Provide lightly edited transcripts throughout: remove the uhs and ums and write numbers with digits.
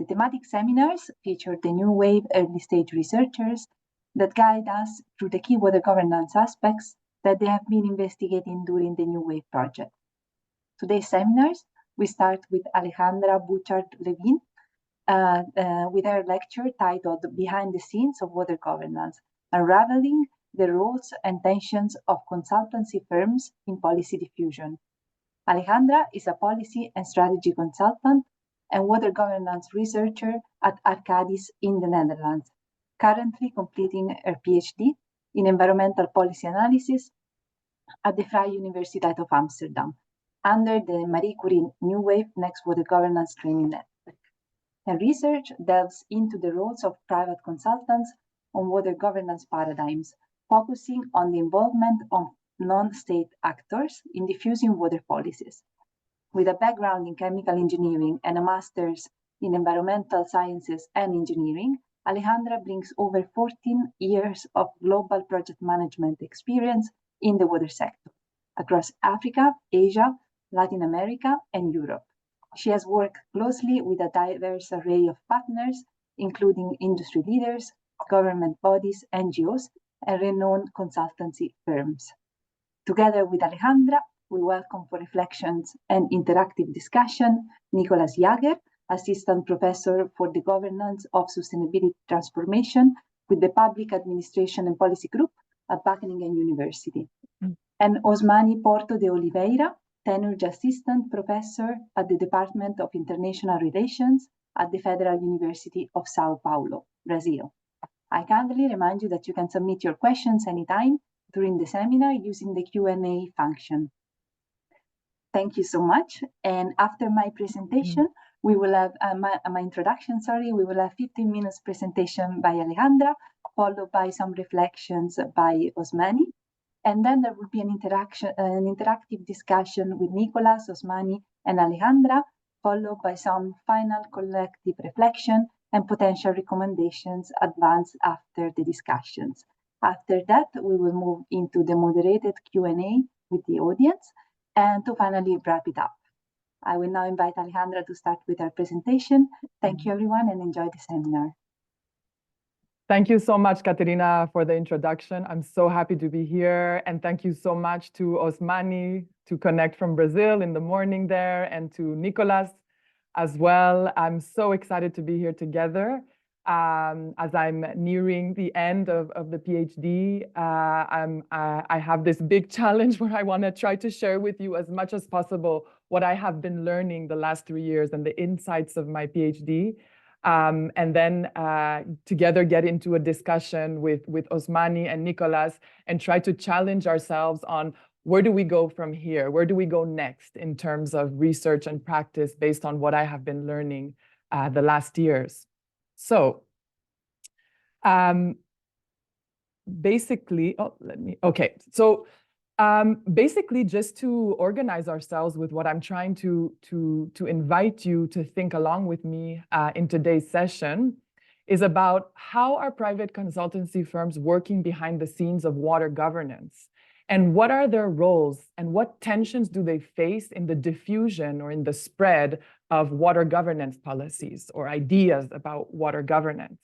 The thematic seminars feature the NEWAVE early-stage researchers that guide us through the key water governance aspects that they have been investigating during the NEWAVE project. Today's seminars, we start with Alejandra Burchard-Levine with her lecture titled Behind the Scenes of Water Governance, Unraveling the Roles and Tensions of Consultancy Firms in Policy Diffusion. Alejandra is a policy and strategy consultant and water governance researcher at Arcadis in the Netherlands, currently completing her PhD in environmental policy analysis at the Vrije Universiteit of Amsterdam, under the Marie Curie NEWAVE Next Water Governance Training Network. Her research delves into the roles of private consultants on water governance paradigms, focusing on the involvement of non-state actors in diffusing water policies. With a background in chemical engineering and a master's in environmental sciences and engineering, Alejandra brings over 14 years of global project management experience in the water sector across Africa, Asia, Latin America, and Europe. She has worked closely with a diverse array of partners, including industry leaders, government bodies, NGOs, and renowned consultancy firms. Together with Alejandra, we welcome for reflections and interactive discussion Nicolas Jager, Assistant Professor for the Governance of Sustainability Transformation with the Public Administration and Policy Group at Wageningen University, and Osmani Porto de Oliveira, Tenured Assistant Professor at the Department of International Relations at the Federal University of Sao Paulo, Brazil. I kindly remind you that you can submit your questions anytime during the seminar using the Q&A function. Thank you so much. And after my presentation, we will have my introduction, we will have 15 minutes presentation by Alejandra, followed by some reflections by Osmani. And then there will be an interactive discussion with Nicolas, Osmani, and Alejandra, followed by some final collective reflection and potential recommendations advanced after the discussions. After that, we will move into the moderated Q&A with the audience, and to finally wrap it up. I will now invite Alejandra to start with her presentation. Thank you, everyone, and enjoy the seminar. Thank you so much, Caterina, for the introduction. I'm so happy to be here. And thank you so much to Osmani to connect from Brazil in the morning there, and to Nicolas as well. I'm so excited to be here together. As I'm nearing the end of the PhD, I have this big challenge where I want to try to share with you as much as possible what I have been learning the last 3 years and the insights of my PhD. And then together get into a discussion with Osmani and Nicolas and try to challenge ourselves on where do we go from here? Where do we go next in terms of research and practice based on what I have been learning the last years? So basically, basically, just to organize ourselves with what I'm trying to invite you to think along with me in today's session is about how are private consultancy firms working behind the scenes of water governance, and what are their roles and what tensions do they face in the diffusion or in the spread of water governance policies or ideas about water governance.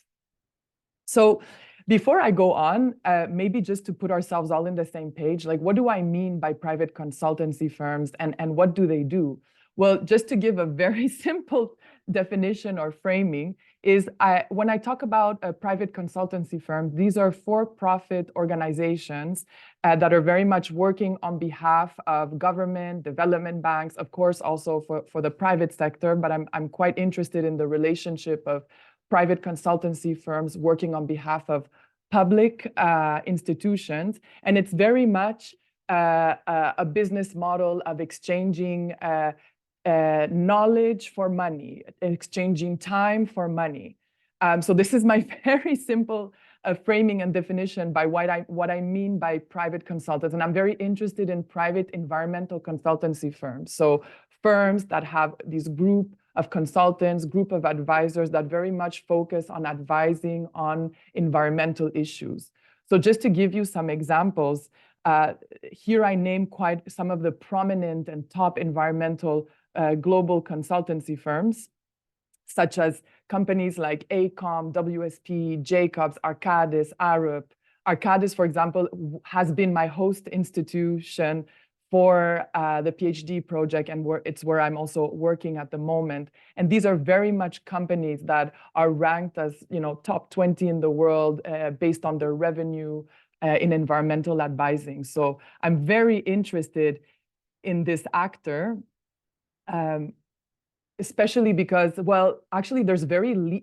So before I go on, maybe just to put ourselves all in the same page, like what do I mean by private consultancy firms and what do they do? Well, just to give a very simple definition or framing is when I talk about a private consultancy firm, these are for-profit organizations that are very much working on behalf of government, development banks, of course, also for the private sector, but I'm quite interested in the relationship of private consultancy firms working on behalf of public institutions. And it's very much a business model of exchanging knowledge for money, exchanging time for money. So this is my very simple framing and definition by what I mean by private consultants. And I'm very interested in private environmental consultancy firms. So firms that have this group of consultants, group of advisors that very much focus on advising on environmental issues. So just to give you some examples, here I name quite some of the prominent and top environmental global consultancy firms. such as companies like ACOM, WSP, Jacobs, Arcadis, Arup. Arcadis, for example, has been my host institution for the PhD project, and it's where I'm also working at the moment. And these are very much companies that are ranked as, top 20 in the world based on their revenue in environmental advising. So I'm very interested in this actor, especially because, well, actually there's very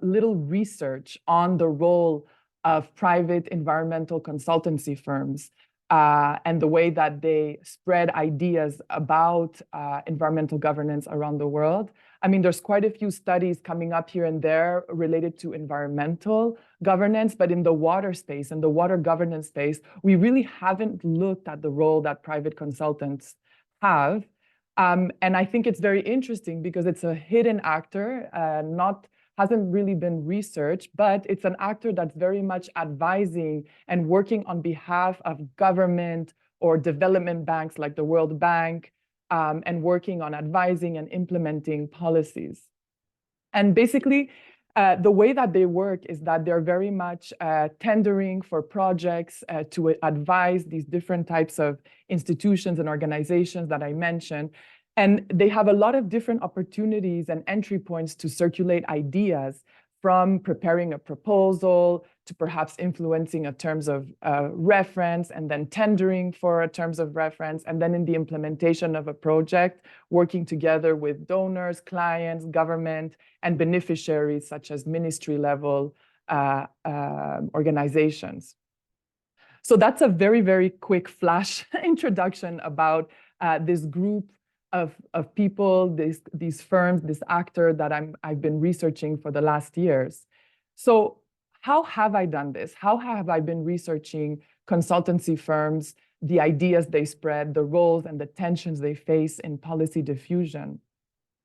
little research on the role of private environmental consultancy firms and the way that they spread ideas about environmental governance around the world. I mean, there's quite a few studies coming up here and there related to environmental governance, but in the water space, in the water governance space, we really haven't looked at the role that private consultants have. And I think it's very interesting because it's a hidden actor, hasn't really been researched, but it's an actor that's very much advising and working on behalf of government or development banks like the World Bank, and working on advising and implementing policies. And basically, the way that they work is that they're very much tendering for projects to advise these different types of institutions and organizations that I mentioned. And they have a lot of different opportunities and entry points to circulate ideas, from preparing a proposal to perhaps influencing a terms of reference, and then tendering for a terms of reference, and then in the implementation of a project, working together with donors, clients, government, and beneficiaries such as ministry level organizations. So that's a very, very quick flash introduction about this group of people, these firms, this actor that I've been researching for the last years. So how have I done this? How have I been researching consultancy firms, the ideas they spread, the roles and the tensions they face in policy diffusion?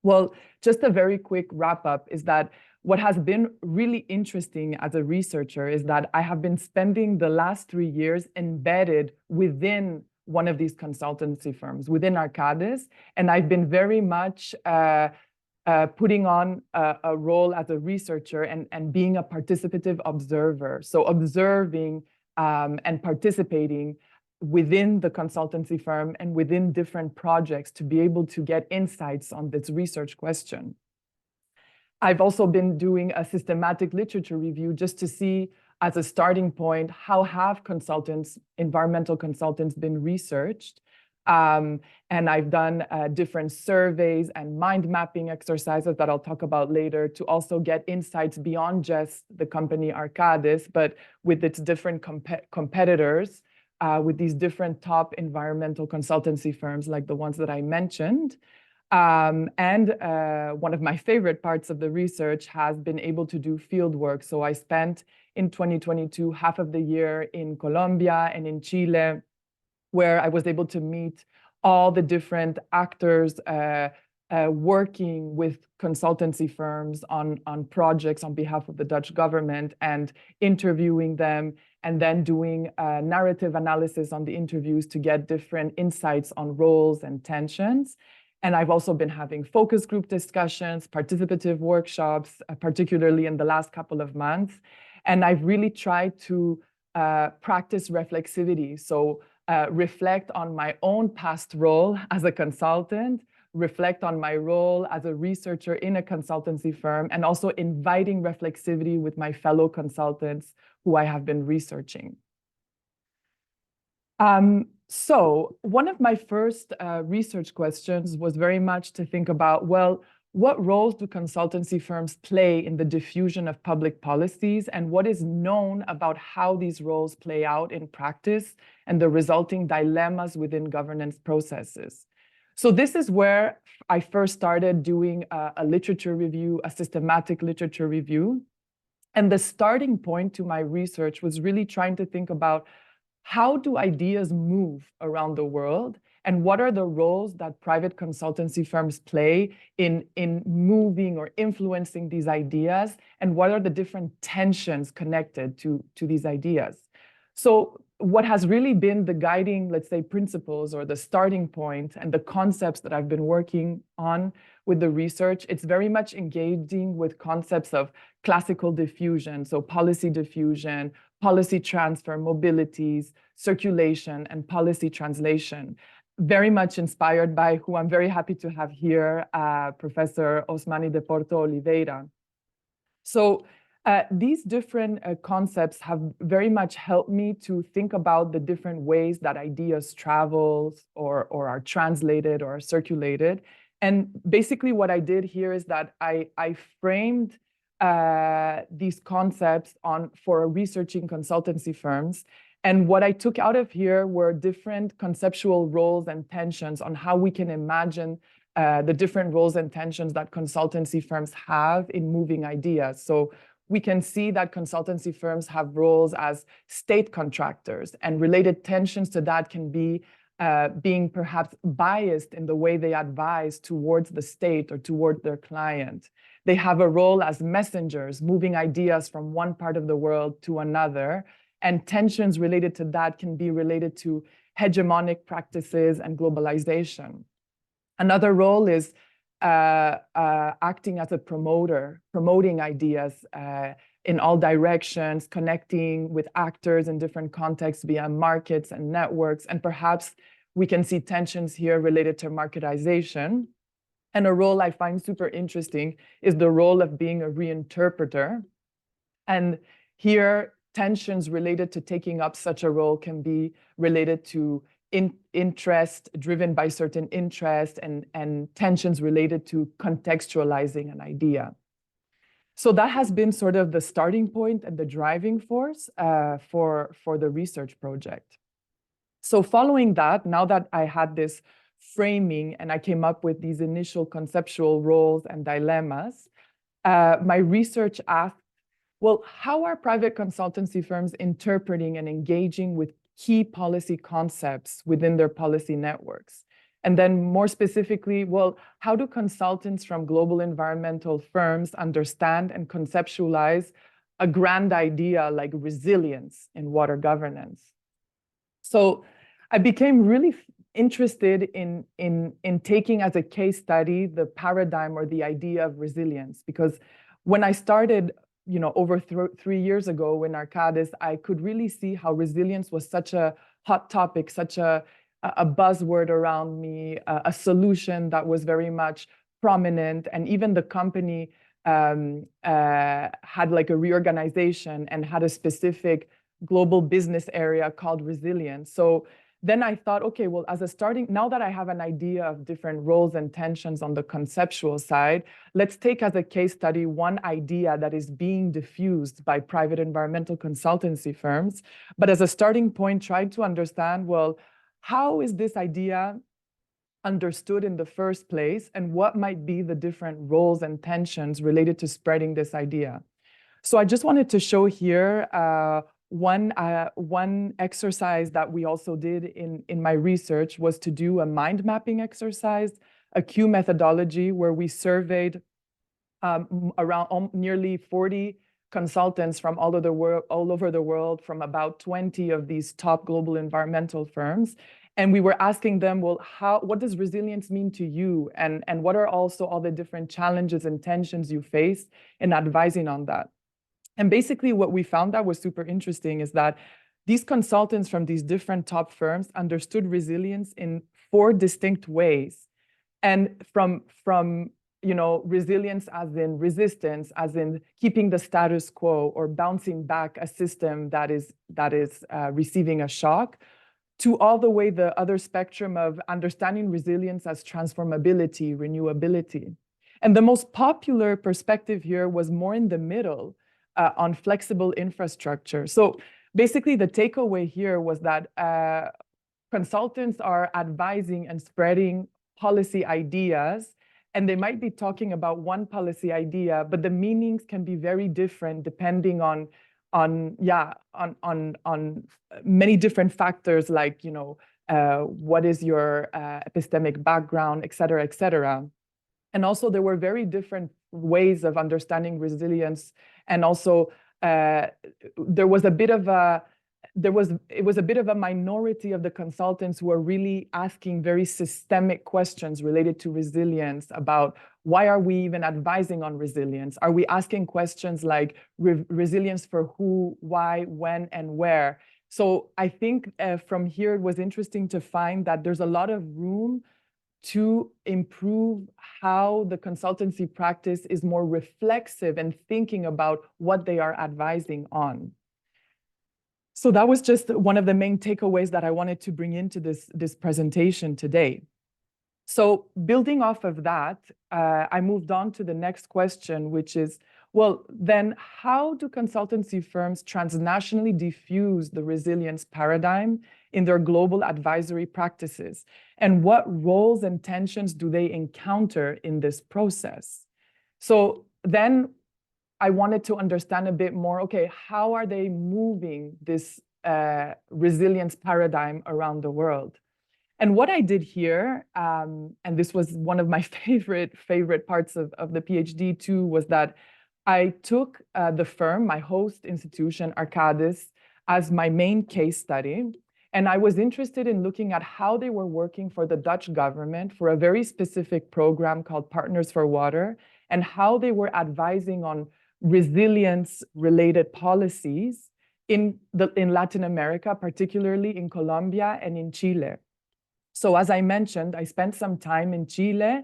Well, just a very quick wrap up is that what has been really interesting as a researcher is that I have been spending the last 3 years embedded within one of these consultancy firms, within Arcadis, and I've been very much putting on a role as a researcher and being a participative observer. So observing and participating within the consultancy firm and within different projects to be able to get insights on this research question. I've also been doing a systematic literature review just to see, as a starting point, how have environmental consultants been researched? And I've done different surveys and mind mapping exercises that I'll talk about later to also get insights beyond just the company Arcadis, but with its different competitors, with these different top environmental consultancy firms like the ones that I mentioned. And one of my favorite parts of the research has been able to do field work. So I spent in 2022 half of the year in Colombia and in Chile, where I was able to meet all the different actors working with consultancy firms on projects on behalf of the Dutch government, and interviewing them, and then doing narrative analysis on the interviews to get different insights on roles and tensions. And I've also been having focus group discussions, participative workshops, particularly in the last couple of months. And I've really tried to practice reflexivity. So reflect on my own past role as a consultant, reflect on my role as a researcher in a consultancy firm, and also inviting reflexivity with my fellow consultants who I have been researching. So one of my first research questions was very much to think about, well, what roles do consultancy firms play in the diffusion of public policies, and what is known about how these roles play out in practice and the resulting dilemmas within governance processes? So this is where I first started doing a literature review, a systematic literature review. And the starting point to my research was really trying to think about, how do ideas move around the world, and what are the roles that private consultancy firms play in moving or influencing these ideas, and what are the different tensions connected to these ideas? So what has really been the guiding, let's say, principles or the starting point and the concepts that I've been working on with the research, it's very much engaging with concepts of classical diffusion, so policy diffusion, policy transfer, mobilities, circulation, and policy translation. Very much inspired by who I'm very happy to have here, Professor Osmani de Porto Oliveira. So these different concepts have very much helped me to think about the different ways that ideas travel or are translated or are circulated. And basically what I did here is that I framed these concepts for researching consultancy firms. And what I took out of here were different conceptual roles and tensions on how we can imagine the different roles and tensions that consultancy firms have in moving ideas. So we can see that consultancy firms have roles as state contractors, and related tensions to that can be being perhaps biased in the way they advise towards the state or toward their client. They have a role as messengers, moving ideas from one part of the world to another, and tensions related to that can be related to hegemonic practices and globalization. Another role is acting as a promoter, promoting ideas in all directions, connecting with actors in different contexts via markets and networks. And perhaps we can see tensions here related to marketization. And a role I find super interesting is the role of being a reinterpreter. And here, tensions related to taking up such a role can be related to interest driven by certain interest and tensions related to contextualizing an idea. So that has been sort of the starting point and the driving force for the research project. So following that, now that I had this framing and I came up with these initial conceptual roles and dilemmas, my research asked, well, how are private consultancy firms interpreting and engaging with key policy concepts within their policy networks? And then more specifically, well, how do consultants from global environmental firms understand and conceptualize a grand idea like resilience in water governance? So I became really interested in taking as a case study the paradigm or the idea of resilience, because when I started over 3 years ago in Arcadis, I could really see how resilience was such a hot topic, such a buzzword around me, a solution that was very much prominent. And even the company had like a reorganization and had a specific global business area called resilience. So then I thought, okay, well, now that I have an idea of different roles and tensions on the conceptual side, let's take as a case study one idea that is being diffused by private environmental consultancy firms. But as a starting point, try to understand, well, how is this idea understood in the first place, and what might be the different roles and tensions related to spreading this idea? So I just wanted to show here one exercise that we also did in my research was to do a mind mapping exercise, a Q methodology, where we surveyed around nearly 40 consultants from all over the world, from about 20 of these top global environmental firms. And we were asking them, well, what does resilience mean to you? And what are also all the different challenges and tensions you face in advising on that? And basically what we found that was super interesting is that these consultants from these different top firms understood resilience in 4 distinct ways. And from resilience as in resistance, as in keeping the status quo or bouncing back a system that is receiving a shock, to all the way the other spectrum of understanding resilience as transformability, renewability. And the most popular perspective here was more in the middle, on flexible infrastructure. So basically the takeaway here was that consultants are advising and spreading policy ideas, and they might be talking about one policy idea, but the meanings can be very different depending on many different factors, like what is your epistemic background, et cetera, et cetera. And also there were very different ways of understanding resilience. And also there was a bit of it was a bit of a minority of the consultants who are really asking very systemic questions related to resilience about why are we even advising on resilience? Are we asking questions like resilience for who, why, when, and where? So I think from here, it was interesting to find that there's a lot of room to improve how the consultancy practice is more reflexive and thinking about what they are advising on. So that was just one of the main takeaways that I wanted to bring into this presentation today. So building off of that, I moved on to the next question, which is, well, then how do consultancy firms transnationally diffuse the resilience paradigm in their global advisory practices? And what roles and tensions do they encounter in this process? So then I wanted to understand a bit more, okay, how are they moving this resilience paradigm around the world? And what I did here, and this was one of my favorite parts of the PhD too, was that I took the firm, my host institution, Arcadis, as my main case study. And I was interested in looking at how they were working for the Dutch government for a very specific program called Partners for Water, and how they were advising on resilience-related policies in Latin America, particularly in Colombia and in Chile. So as I mentioned, I spent some time in Chile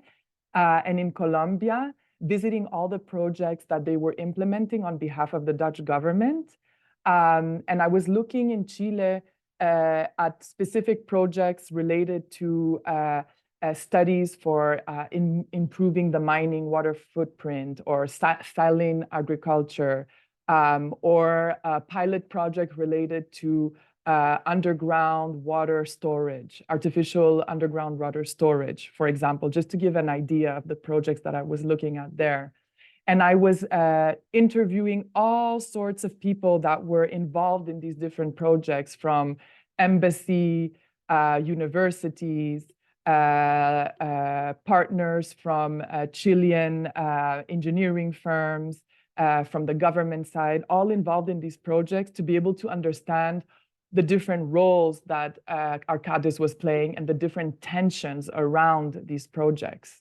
and in Colombia, visiting all the projects that they were implementing on behalf of the Dutch government. And I was looking in Chile at specific projects related to studies for improving the mining water footprint, or saline agriculture, or a pilot project related to underground water storage, artificial underground water storage, for example, just to give an idea of the projects that I was looking at there. And I was interviewing all sorts of people that were involved in these different projects, from embassy, universities, partners from Chilean engineering firms, from the government side, all involved in these projects, to be able to understand the different roles that Arcadis was playing and the different tensions around these projects.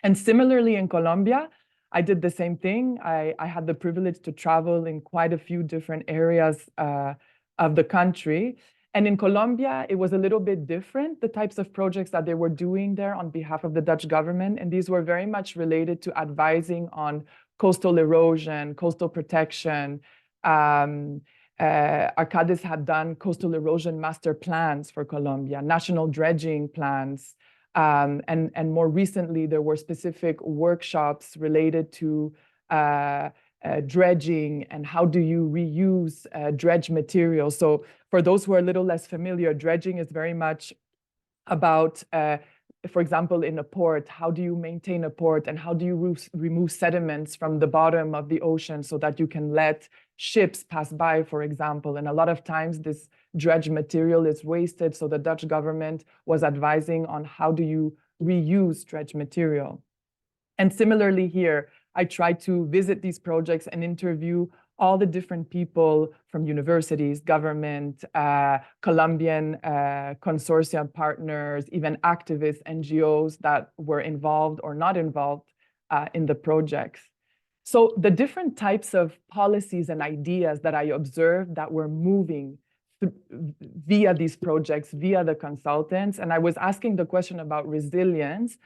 And similarly in Colombia, I did the same thing. I had the privilege to travel in quite a few different areas of the country. And in Colombia, it was a little bit different, the types of projects that they were doing there on behalf of the Dutch government. And these were very much related to advising on coastal erosion, coastal protection. Arcadis had done coastal erosion master plans for Colombia, national dredging plans. And more recently, there were specific workshops related to dredging and how do you reuse dredge material. So for those who are a little less familiar, dredging is very much about, for example, in a port, how do you maintain a port, and how do you remove sediments from the bottom of the ocean so that you can let ships pass by, for example. And a lot of times this dredge material is wasted. So the Dutch government was advising on how do you reuse dredge material. And similarly here, I tried to visit these projects and interview all the different people from universities, government, Colombian consortium partners, even activists, NGOs that were involved or not involved in the projects. So the different types of policies and ideas that I observed that were moving via these projects, via the consultants, and I was asking the question about resilience.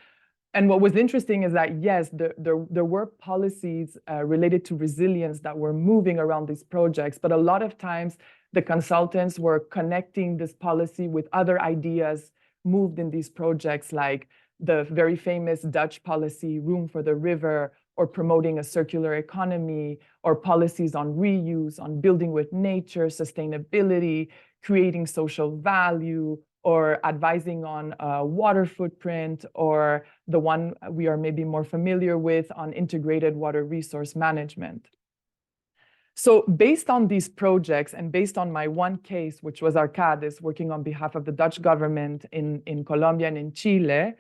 And what was interesting is that, yes, there were policies related to resilience that were moving around these projects, but a lot of times the consultants were connecting this policy with other ideas moved in these projects, like the very famous Dutch policy, Room for the River, or promoting a circular economy, or policies on reuse, on building with nature, sustainability, creating social value, or advising on water footprint, or the one we are maybe more familiar with on integrated water resource management. So based on these projects and based on my one case, which was Arcadis, working on behalf of the Dutch government in Colombia and in Chile,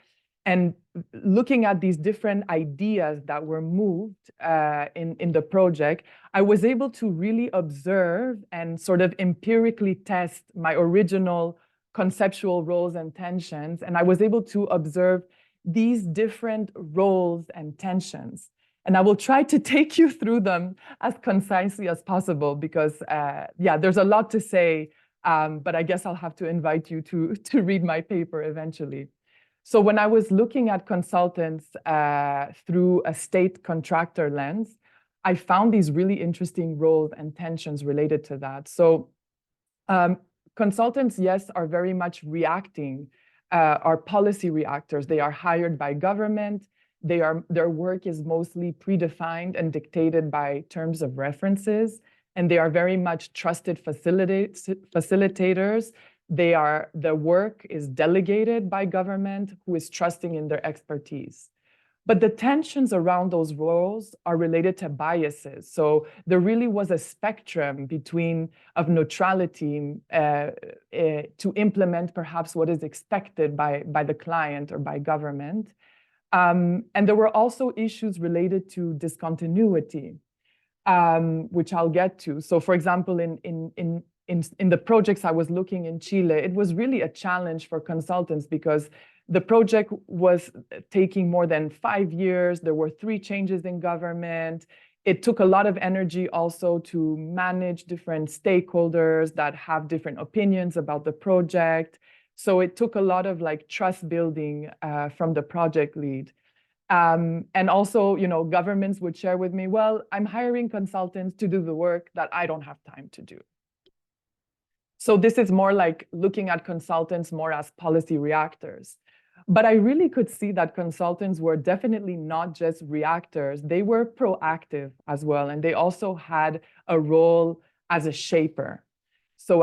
And looking at these different ideas that were moved in the project, I was able to really observe and sort of empirically test my original conceptual roles and tensions. And I was able to observe these different roles and tensions. And I will try to take you through them as concisely as possible because, yeah, there's a lot to say, but I guess I'll have to invite you to read my paper eventually. So when I was looking at consultants through a state contractor lens, I found these really interesting roles and tensions related to that. So consultants, yes, are very much reacting, are policy reactors. They are hired by government. Their work is mostly predefined and dictated by terms of references, and they are very much trusted facilitators. The work is delegated by government, who is trusting in their expertise. But the tensions around those roles are related to biases. So there really was a spectrum of neutrality to implement perhaps what is expected by the client or by government. And there were also issues related to discontinuity, which I'll get to. So for example, in the projects I was looking in Chile, it was really a challenge for consultants because the project was taking more than 5 years. There were 3 changes in government. It took a lot of energy also to manage different stakeholders that have different opinions about the project. So it took a lot of trust building from the project lead. And also, governments would share with me, well, I'm hiring consultants to do the work that I don't have time to do. So this is more like looking at consultants more as policy reactors. But I really could see that consultants were definitely not just reactors. They were proactive as well. And they also had a role as a shaper. So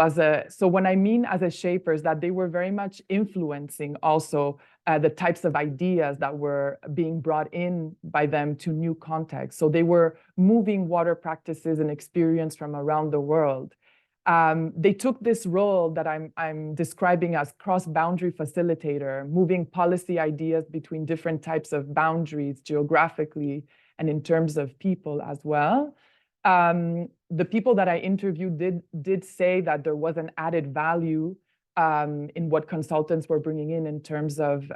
when I mean as a shaper, is that they were very much influencing also the types of ideas that were being brought in by them to new contexts. So they were moving water practices and experience from around the world. They took this role that I'm describing as cross-boundary facilitator, moving policy ideas between different types of boundaries geographically and in terms of people as well. The people that I interviewed did say that there was an added value in what consultants were bringing in terms of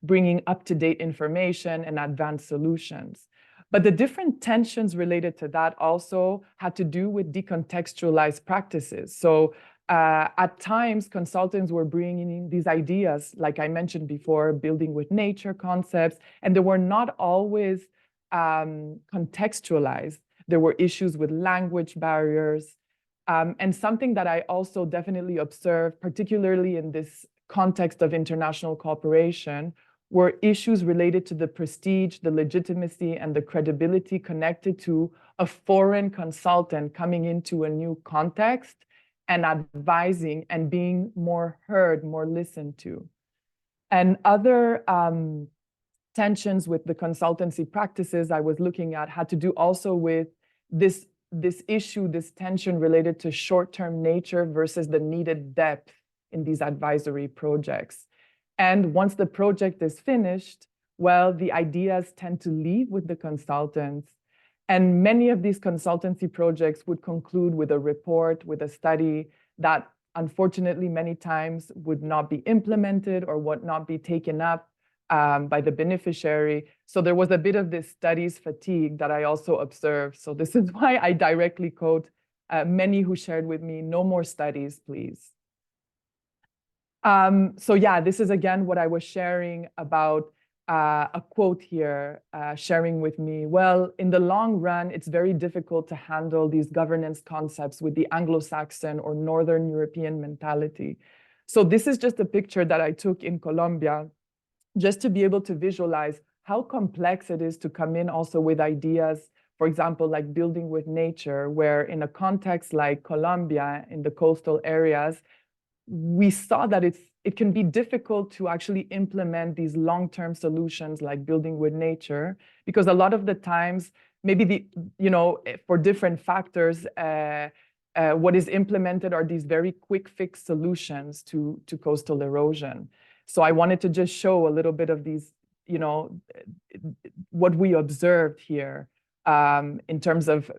bringing up-to-date information and advanced solutions. But the different tensions related to that also had to do with decontextualized practices. So at times, consultants were bringing in these ideas, like I mentioned before, building with nature concepts, and they were not always contextualized. There were issues with language barriers. And something that I also definitely observed, particularly in this context of international cooperation, were issues related to the prestige, the legitimacy, and the credibility connected to a foreign consultant coming into a new context and advising and being more heard, more listened to. And other tensions with the consultancy practices I was looking at had to do also with this issue, this tension related to short-term nature versus the needed depth in these advisory projects. And once the project is finished, well, the ideas tend to leave with the consultants. And many of these consultancy projects would conclude with a report, with a study that unfortunately many times would not be implemented or would not be taken up by the beneficiary. So there was a bit of this studies fatigue that I also observed. So this is why I directly quote many who shared with me, no more studies, please. So yeah, this is again what I was sharing about a quote here, sharing with me, well, in the long run, it's very difficult to handle these governance concepts with the Anglo-Saxon or Northern European mentality. So this is just a picture that I took in Colombia, just to be able to visualize how complex it is to come in also with ideas, for example, like building with nature, where in a context like Colombia, in the coastal areas, we saw that it can be difficult to actually implement these long-term solutions like building with nature, because a lot of the times, maybe for different factors, what is implemented are these very quick fix solutions to coastal erosion. So I wanted to just show a little bit of these, you know, what we observed here in terms of,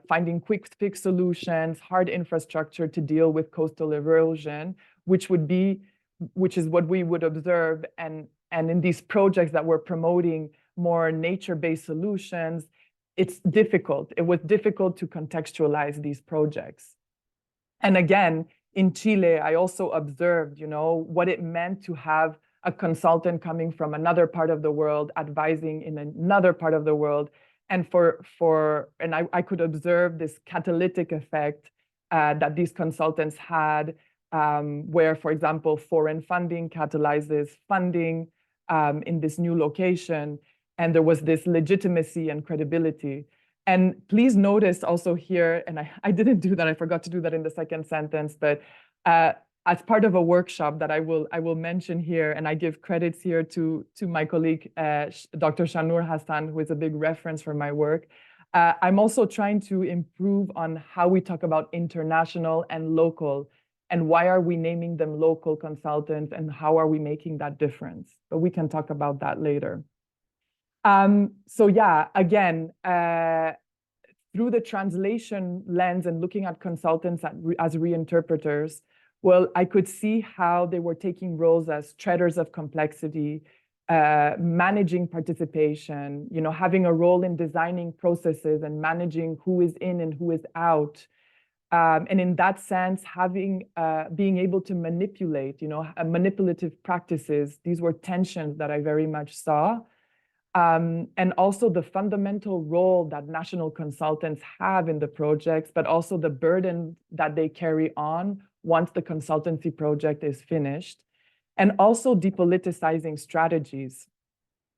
finding quick fix solutions, hard infrastructure to deal with coastal erosion, which is what we would observe. And in these projects that we're promoting more nature-based solutions, it's difficult. It was difficult to contextualize these projects. And again, in Chile, I also observed, you know, what it meant to have a consultant coming from another part of the world, advising in another part of the world. And I could observe this catalytic effect that these consultants had, where, for example, foreign funding catalyzes funding in this new location. And there was this legitimacy and credibility. And please notice also here, and I didn't do that, I forgot to do that in the second sentence, but as part of a workshop that I will mention here, and I give credits here to my colleague, Dr. Shanur Hassan, who is a big reference for my work. I'm also trying to improve on how we talk about international and local, and why are we naming them local consultants, and how are we making that difference? But we can talk about that later. So yeah, again, through the translation lens and looking at consultants as reinterpreters, well, I could see how they were taking roles as treaders of complexity, managing participation, you know, having a role in designing processes and managing who is in and who is out. And in that sense, being able to manipulate, you know, manipulative practices. These were tensions that I very much saw. And also the fundamental role that national consultants have in the projects, but also the burden that they carry on once the consultancy project is finished, and also depoliticizing strategies.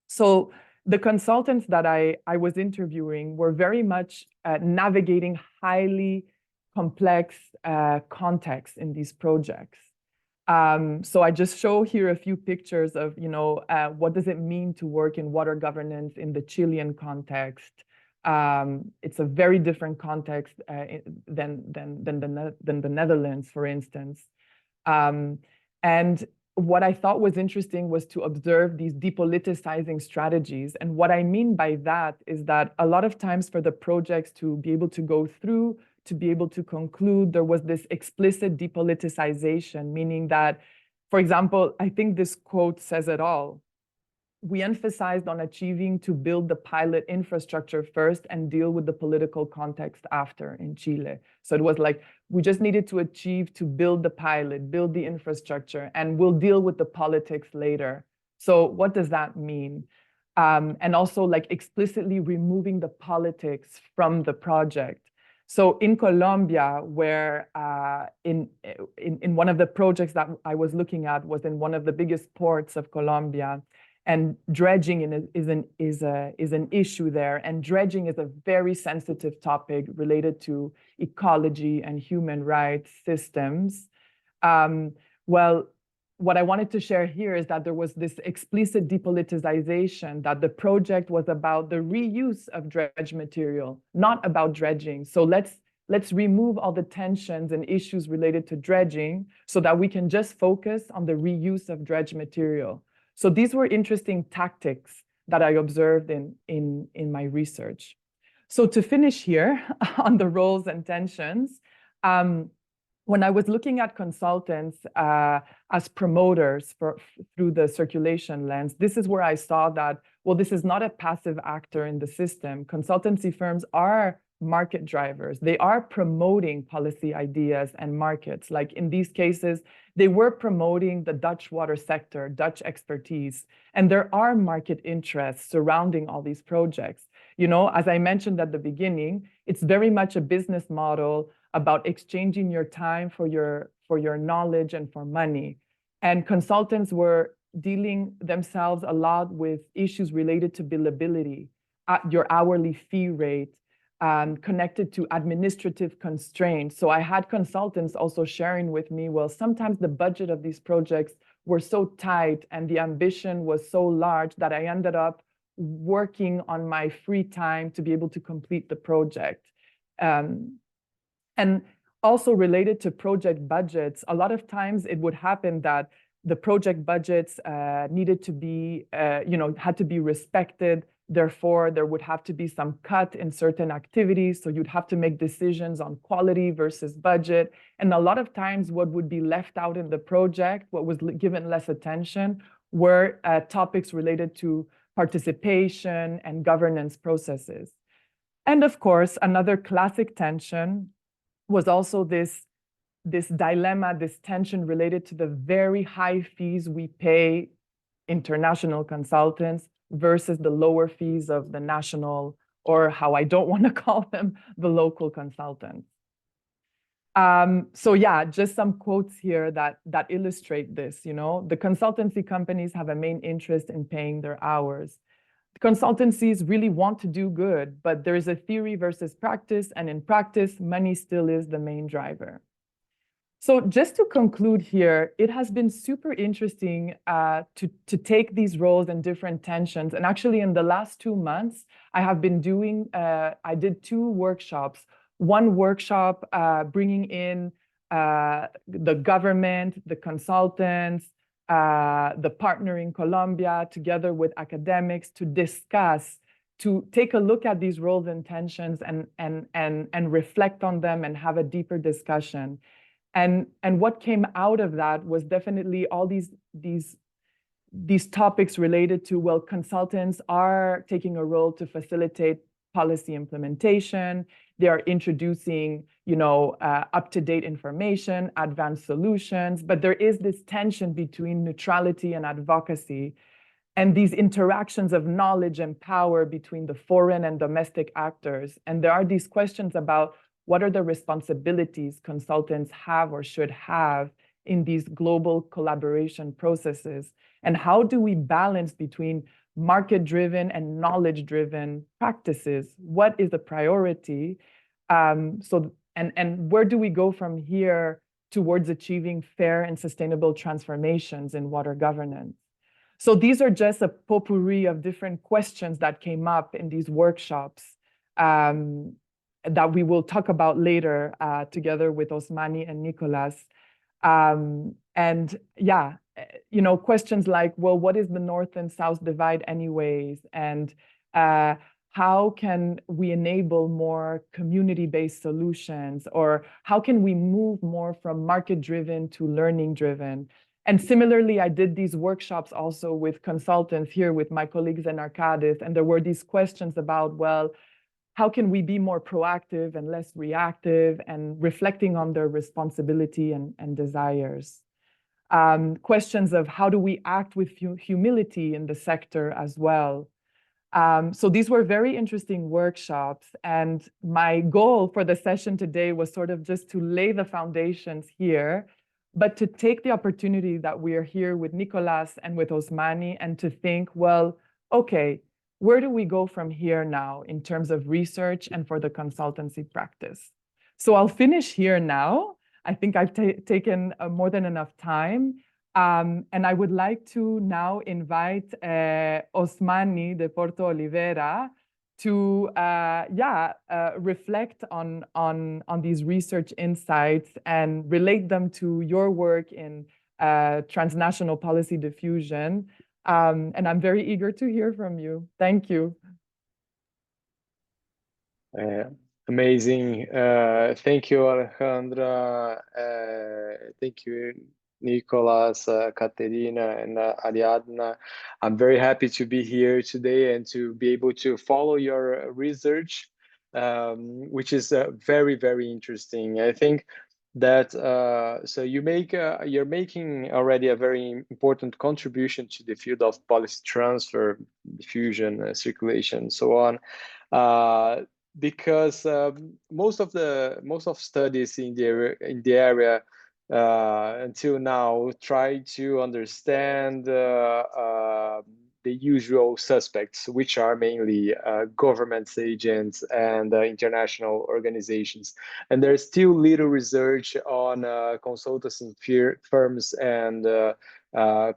So the consultants that I was interviewing were very much navigating highly complex contexts in these projects. So I just show here a few pictures of, you know, what does it mean to work in water governance in the Chilean context. It's a very different context than the Netherlands, for instance. And what I thought was interesting was to observe these depoliticizing strategies. And what I mean by that is that a lot of times for the projects to be able to go through, to be able to conclude, there was this explicit depoliticization, meaning that, for example, I think this quote says it all. We emphasized on achieving to build the pilot infrastructure first and deal with the political context after in Chile. So it was like, we just needed to achieve to build the pilot, build the infrastructure, and we'll deal with the politics later. So what does that mean? And also like explicitly removing the politics from the project. So in Colombia, where in one of the projects that I was looking at was in one of the biggest ports of Colombia, and dredging is an issue there. And dredging is a very sensitive topic related to ecology and human rights systems. Well, what I wanted to share here is that there was this explicit depoliticization, that the project was about the reuse of dredge material, not about dredging. So let's remove all the tensions and issues related to dredging so that we can just focus on the reuse of dredge material. So these were interesting tactics that I observed in my research. So to finish here on the roles and tensions, when I was looking at consultants as promoters through the circulation lens, this is where I saw that, well, this is not a passive actor in the system. Consultancy firms are market drivers. They are promoting policy ideas and markets. Like in these cases, they were promoting the Dutch water sector, Dutch expertise, and there are market interests surrounding all these projects. You know, as I mentioned at the beginning, it's very much a business model about exchanging your time for your knowledge and for money. And consultants were dealing themselves a lot with issues related to billability, your hourly fee rate, connected to administrative constraints. So I had consultants also sharing with me, well, sometimes the budget of these projects were so tight and the ambition was so large that I ended up working on my free time to be able to complete the project. And also related to project budgets, a lot of times it would happen that the project budgets needed to be, had to be respected. Therefore, there would have to be some cut in certain activities. So you'd have to make decisions on quality versus budget. And a lot of times what would be left out in the project, what was given less attention, were topics related to participation and governance processes. And of course, another classic tension was also this dilemma, this tension related to the very high fees we pay international consultants versus the lower fees of the national, or how I don't want to call them, the local consultants. So yeah, just some quotes here that illustrate this. The consultancy companies have a main interest in paying their hours. Consultancies really want to do good, but there is a theory versus practice, and in practice, money still is the main driver. So just to conclude here, it has been super interesting to take these roles and different tensions. And actually, in the last 2 months, I have been doing, I did 2 workshops. One workshop bringing in the government, the consultants, the partner in Colombia, together with academics to discuss, to take a look at these roles and tensions and reflect on them and have a deeper discussion. And what came out of that was definitely all these topics related to, well, consultants are taking a role to facilitate policy implementation. They are introducing, up-to-date information, advanced solutions, but there is this tension between neutrality and advocacy, and these interactions of knowledge and power between the foreign and domestic actors. And there are these questions about what are the responsibilities consultants have or should have in these global collaboration processes? And how do we balance between market-driven and knowledge-driven practices? What is the priority? And where do we go from here towards achieving fair and sustainable transformations in water governance? So these are just a potpourri of different questions that came up in these workshops that we will talk about later together with Osmani and Nicolas. And yeah, questions like, well, what is the North and South divide anyways? And how can we enable more community-based solutions? Or how can we move more from market-driven to learning-driven? And similarly, I did these workshops also with consultants here with my colleagues in Arcadis, and there were these questions about, well, how can we be more proactive and less reactive, and reflecting on their responsibility and desires? Questions of how do we act with humility in the sector as well? So these were very interesting workshops, and my goal for the session today was sort of just to lay the foundations here, but to take the opportunity that we are here with Nicolas and with Osmani and to think, well, okay, where do we go from here now in terms of research and for the consultancy practice? So I'll finish here now. I think I've taken more than enough time. And I would like to now invite Osmani de Porto Oliveira to reflect on these research insights and relate them to your work in transnational policy diffusion. And I'm very eager to hear from you. Thank you. Amazing. Thank you, Alejandra. Thank you, Nicolas, Caterina, and Ariadna. I'm very happy to be here today and to be able to follow your research, which is very, very interesting. I think that so you're making already a very important contribution to the field of policy transfer, diffusion, circulation, and so on, because most of studies in the area until now try to understand the usual suspects, which are mainly government agents and international organizations. And there's still little research on consultancy firms and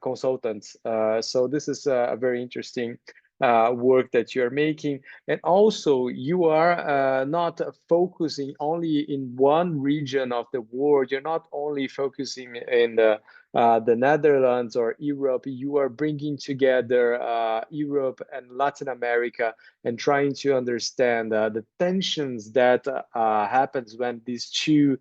consultants. So this is a very interesting work that you're making. And also you are not focusing only in one region of the world. You're not only focusing in the the Netherlands or Europe, you are bringing together Europe and Latin America and trying to understand the tensions that happens when these two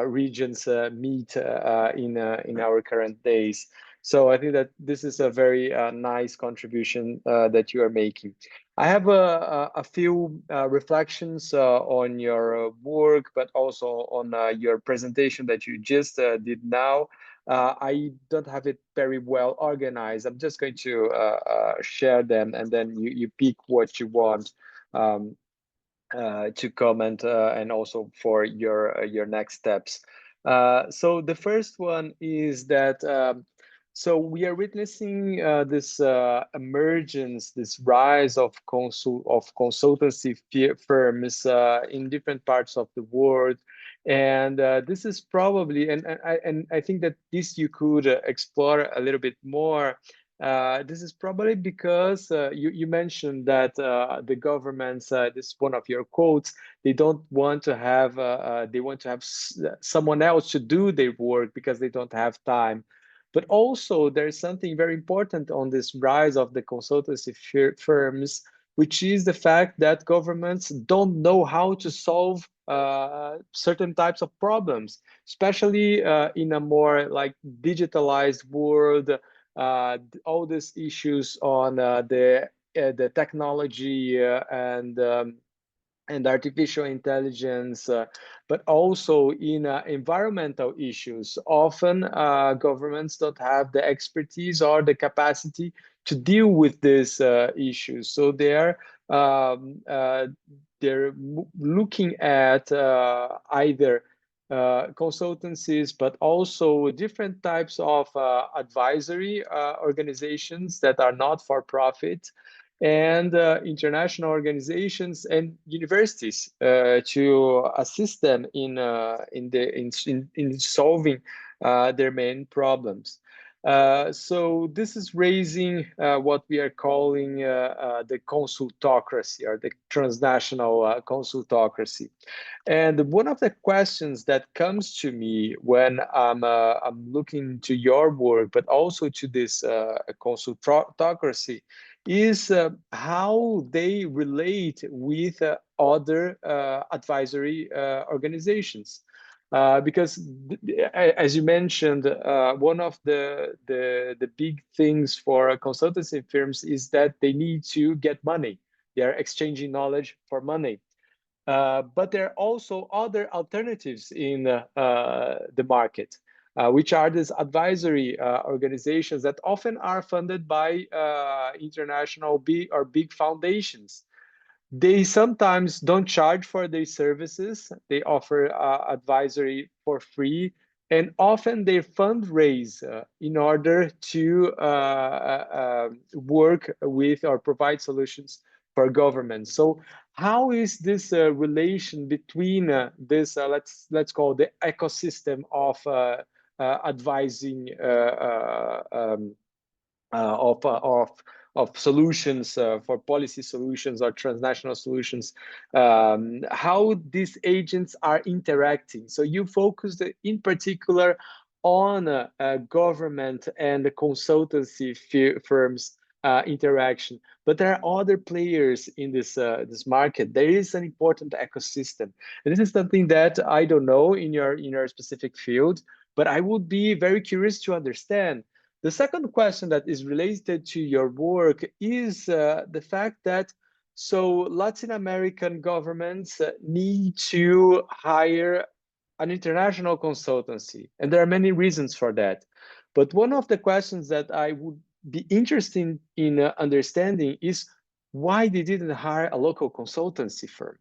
regions meet in our current days. So I think that this is a very nice contribution that you are making. I have a few reflections on your work, but also on your presentation that you just did now. I don't have it very well organized. I'm just going to share them, and then you pick what you want to comment and also for your next steps. So the first one is that so we are witnessing this emergence, this rise of consultancy firms in different parts of the world, and this is probably, and I think that this you could explore a little bit more. This is probably because you mentioned that the governments, this is one of your quotes, they don't want to have, they want to have someone else to do their work because they don't have time. But also there's something very important on this rise of the consultancy firms, which is the fact that governments don't know how to solve certain types of problems, especially in a more like digitalized world. All these issues on the technology and artificial intelligence, but also in environmental issues. Often governments don't have the expertise or the capacity to deal with these issues. So they're looking at either consultancies, but also different types of advisory organizations that are not for profit, and international organizations and universities to assist them in solving their main problems. So this is raising what we are calling the consultocracy, or the transnational consultocracy. And one of the questions that comes to me when I'm looking to your work, but also to this consultocracy, is how they relate with other advisory organizations. Because as you mentioned, one of the big things for consultancy firms is that they need to get money. They are exchanging knowledge for money. But there are also other alternatives in the market, which are these advisory organizations that often are funded by international big foundations. They sometimes don't charge for their services. They offer advisory for free, and often they fundraise in order to work with or provide solutions for governments. So how is this relation between this, let's call the ecosystem of advising of solutions for policy solutions or transnational solutions, how these agents are interacting? So you focused in particular on government and the consultancy firms interaction, but there are other players in this market. There is an important ecosystem, and this is something that I don't know in your specific field, but I would be very curious to understand. The second question that is related to your work is the fact that so Latin American governments need to hire an international consultancy, and there are many reasons for that. But one of the questions that I would be interested in understanding is why they didn't hire a local consultancy firm,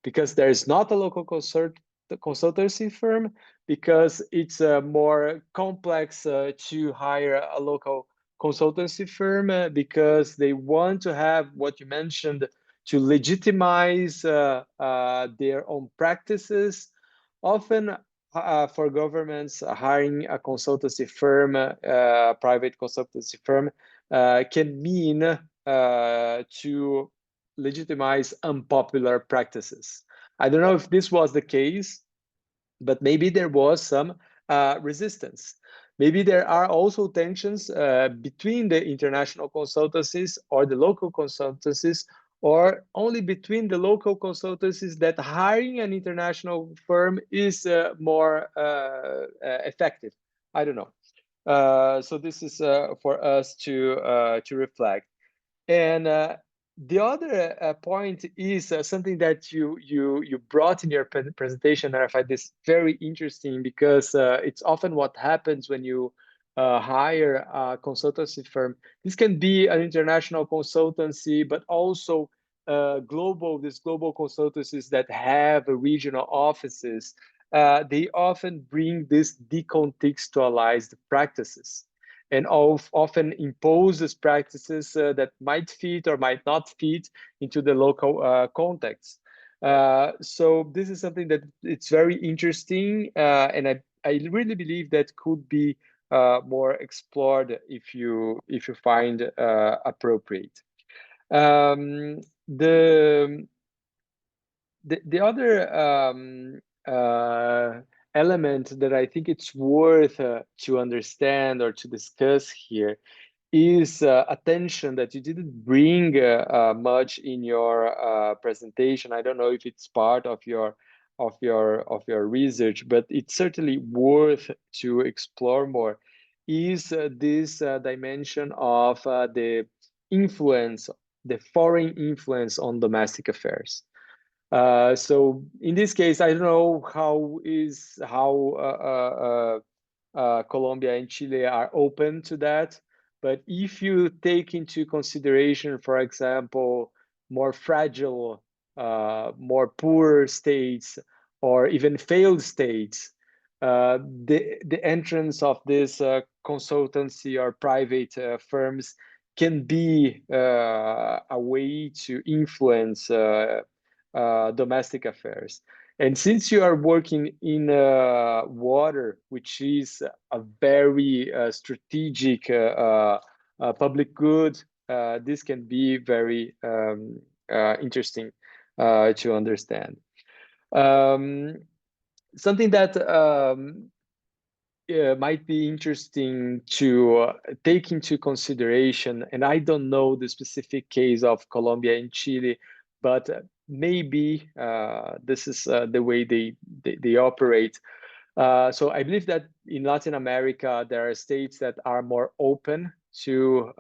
because there is not a local consultancy firm, because it's more complex to hire a local consultancy firm, because they want to have what you mentioned, to legitimize their own practices. Often for governments, hiring a consultancy firm, private consultancy firm, can mean to legitimize unpopular practices. I don't know if this was the case, but maybe there was some resistance. Maybe there are also tensions between the international consultancies or the local consultancies, or only between the local consultancies that hiring an international firm is more effective. I don't know. So this is for us to reflect. And the other point is something that you brought in your presentation, and I find this very interesting because it's often what happens when you hire a consultancy firm. This can be an international consultancy, but also these global consultancies that have regional offices. They often bring these decontextualized practices and often imposes practices that might fit or might not fit into the local context. So this is something that it's very interesting, and I really believe that could be more explored if you find appropriate. The other element that I think it's worth to understand or to discuss here is attention that you didn't bring much in your presentation. I don't know if it's part of your research, but it's certainly worth to explore more. Is this dimension of the influence, the foreign influence on domestic affairs? So in this case, I don't know how Colombia and Chile are open to that. But if you take into consideration, for example, more fragile, more poor states, or even failed states, the entrance of this consultancy or private firms can be a way to influence domestic affairs. And since you are working in water, which is a very strategic public good, this can be very interesting to understand. Something that might be interesting to take into consideration, and I don't know the specific case of Colombia and Chile, but maybe this is the way they operate. So I believe that in Latin America, there are states that are more open to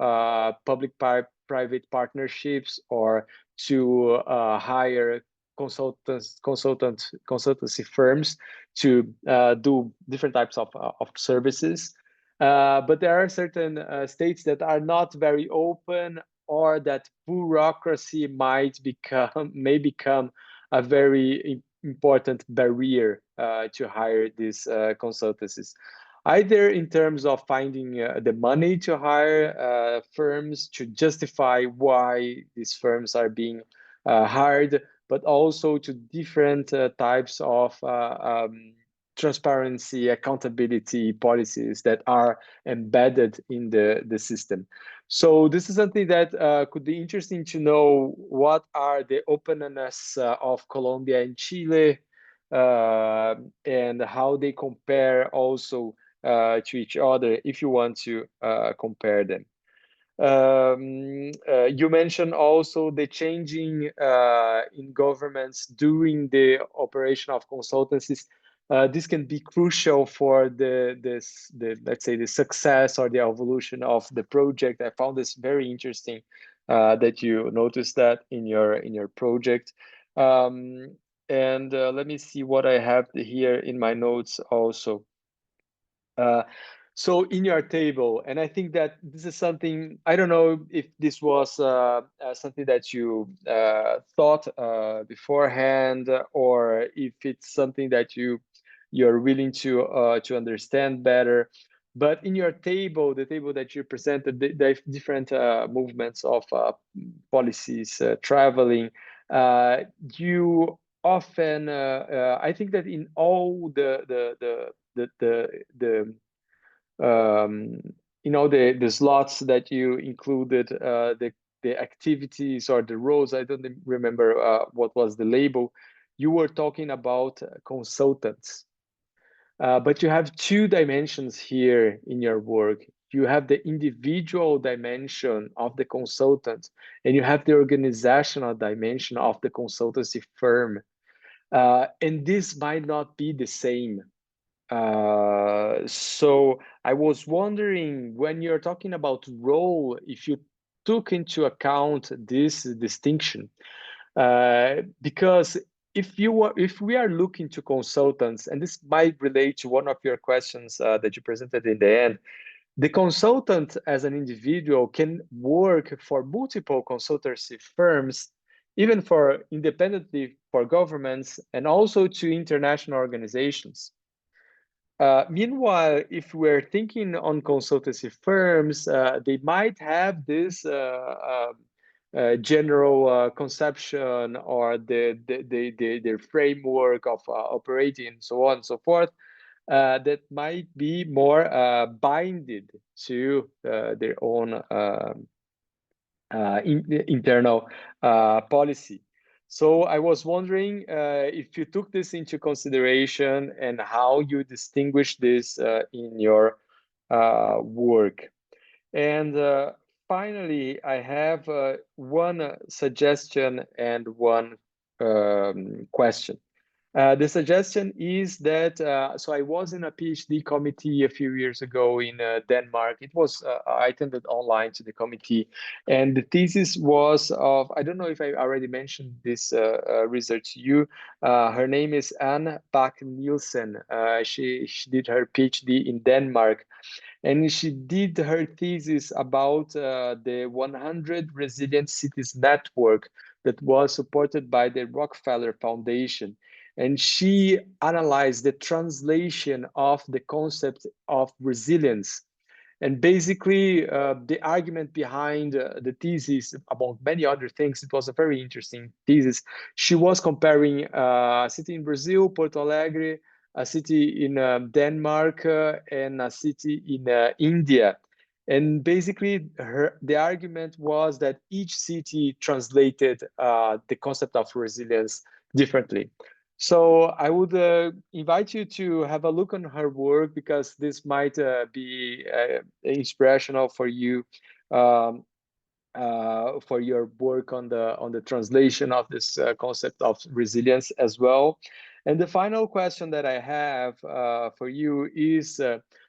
public-private partnerships or to hire consultancy firms to do different types of services. But there are certain states that are not very open, or that bureaucracy may become a very important barrier to hire these consultancies, either in terms of finding the money to hire firms to justify why these firms are being hired, but also to different types of transparency, accountability policies that are embedded in the system. So this is something that could be interesting to know. What are the openness of Colombia and Chile, and how they compare also to each other, if you want to compare them. You mentioned also the changing in governments during the operation of consultancies. This can be crucial for the let's say the success or the evolution of the project. I found this very interesting that you noticed that in your project. And let me see what I have here in my notes also. So in your table, and I think that this is something, I don't know if this was something that you thought beforehand, or if it's something that you're willing to understand better. But in your table, the table that you presented, the different movements of policies, traveling, you often, I think that in all the the slots that you included, the activities or the roles, I don't remember what was the label. You were talking about consultants. But you have two dimensions here in your work. You have the individual dimension of the consultant, and you have the organizational dimension of the consultancy firm. And this might not be the same. So I was wondering, when you're talking about role, if you took into account this distinction, because if we are looking to consultants, and this might relate to one of your questions that you presented in the end, the consultant as an individual can work for multiple consultancy firms, even for independently for governments and also to international organizations. Meanwhile, if we're thinking on consultancy firms, they might have this general conception or their framework of operating, so on and so forth, that might be more binded to their own internal policy. So I was wondering if you took this into consideration and how you distinguish this in your work. And finally, I have one suggestion and one question. The suggestion is that, so I was in a PhD committee a few years ago in Denmark. It was, I attended online to the committee, and the thesis was of, I don't know if I already mentioned this research to you. Her name is Anne Bach-Nielsen. She did her PhD in Denmark, and she did her thesis about the 100 Resilient Cities Network that was supported by the Rockefeller Foundation. And she analyzed the translation of the concept of resilience. And basically, the argument behind the thesis, among many other things, it was a very interesting thesis. She was comparing a city in Brazil, Porto Alegre, a city in Denmark, and a city in India. And basically, the argument was that each city translated the concept of resilience differently. So I would invite you to have a look on her work, because this might be inspirational for you for your work on the translation of this concept of resilience as well. And the final question that I have for you is,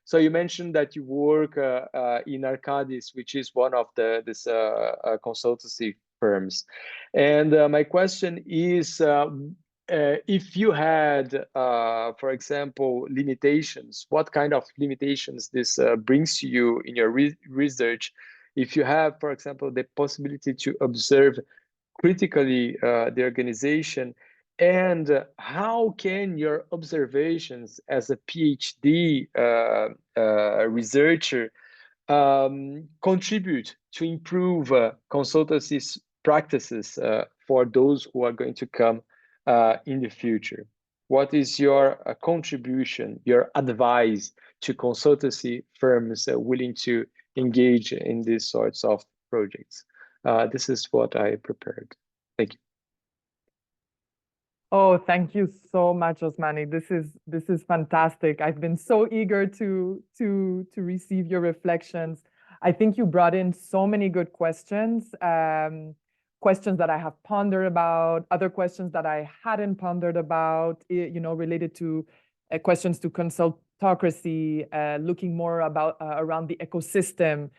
so you mentioned that you work in Arcadis, which is one of this consultancy firms. And my question is, if you had, for example, limitations, what kind of limitations this brings to you in your research? If you have, for example, the possibility to observe critically the organization, and how can your observations as a PhD researcher contribute to improve consultancy practices for those who are going to come in the future? What is your contribution, your advice to consultancy firms willing to engage in these sorts of projects? This is what I prepared. Thank you. Oh, thank you so much, Osmani. This is fantastic. I've been so eager to receive your reflections. I think you brought in so many good questions, questions that I have pondered about, other questions that I hadn't pondered about, you know, related to questions to consultocracy, looking more about around the ecosystem.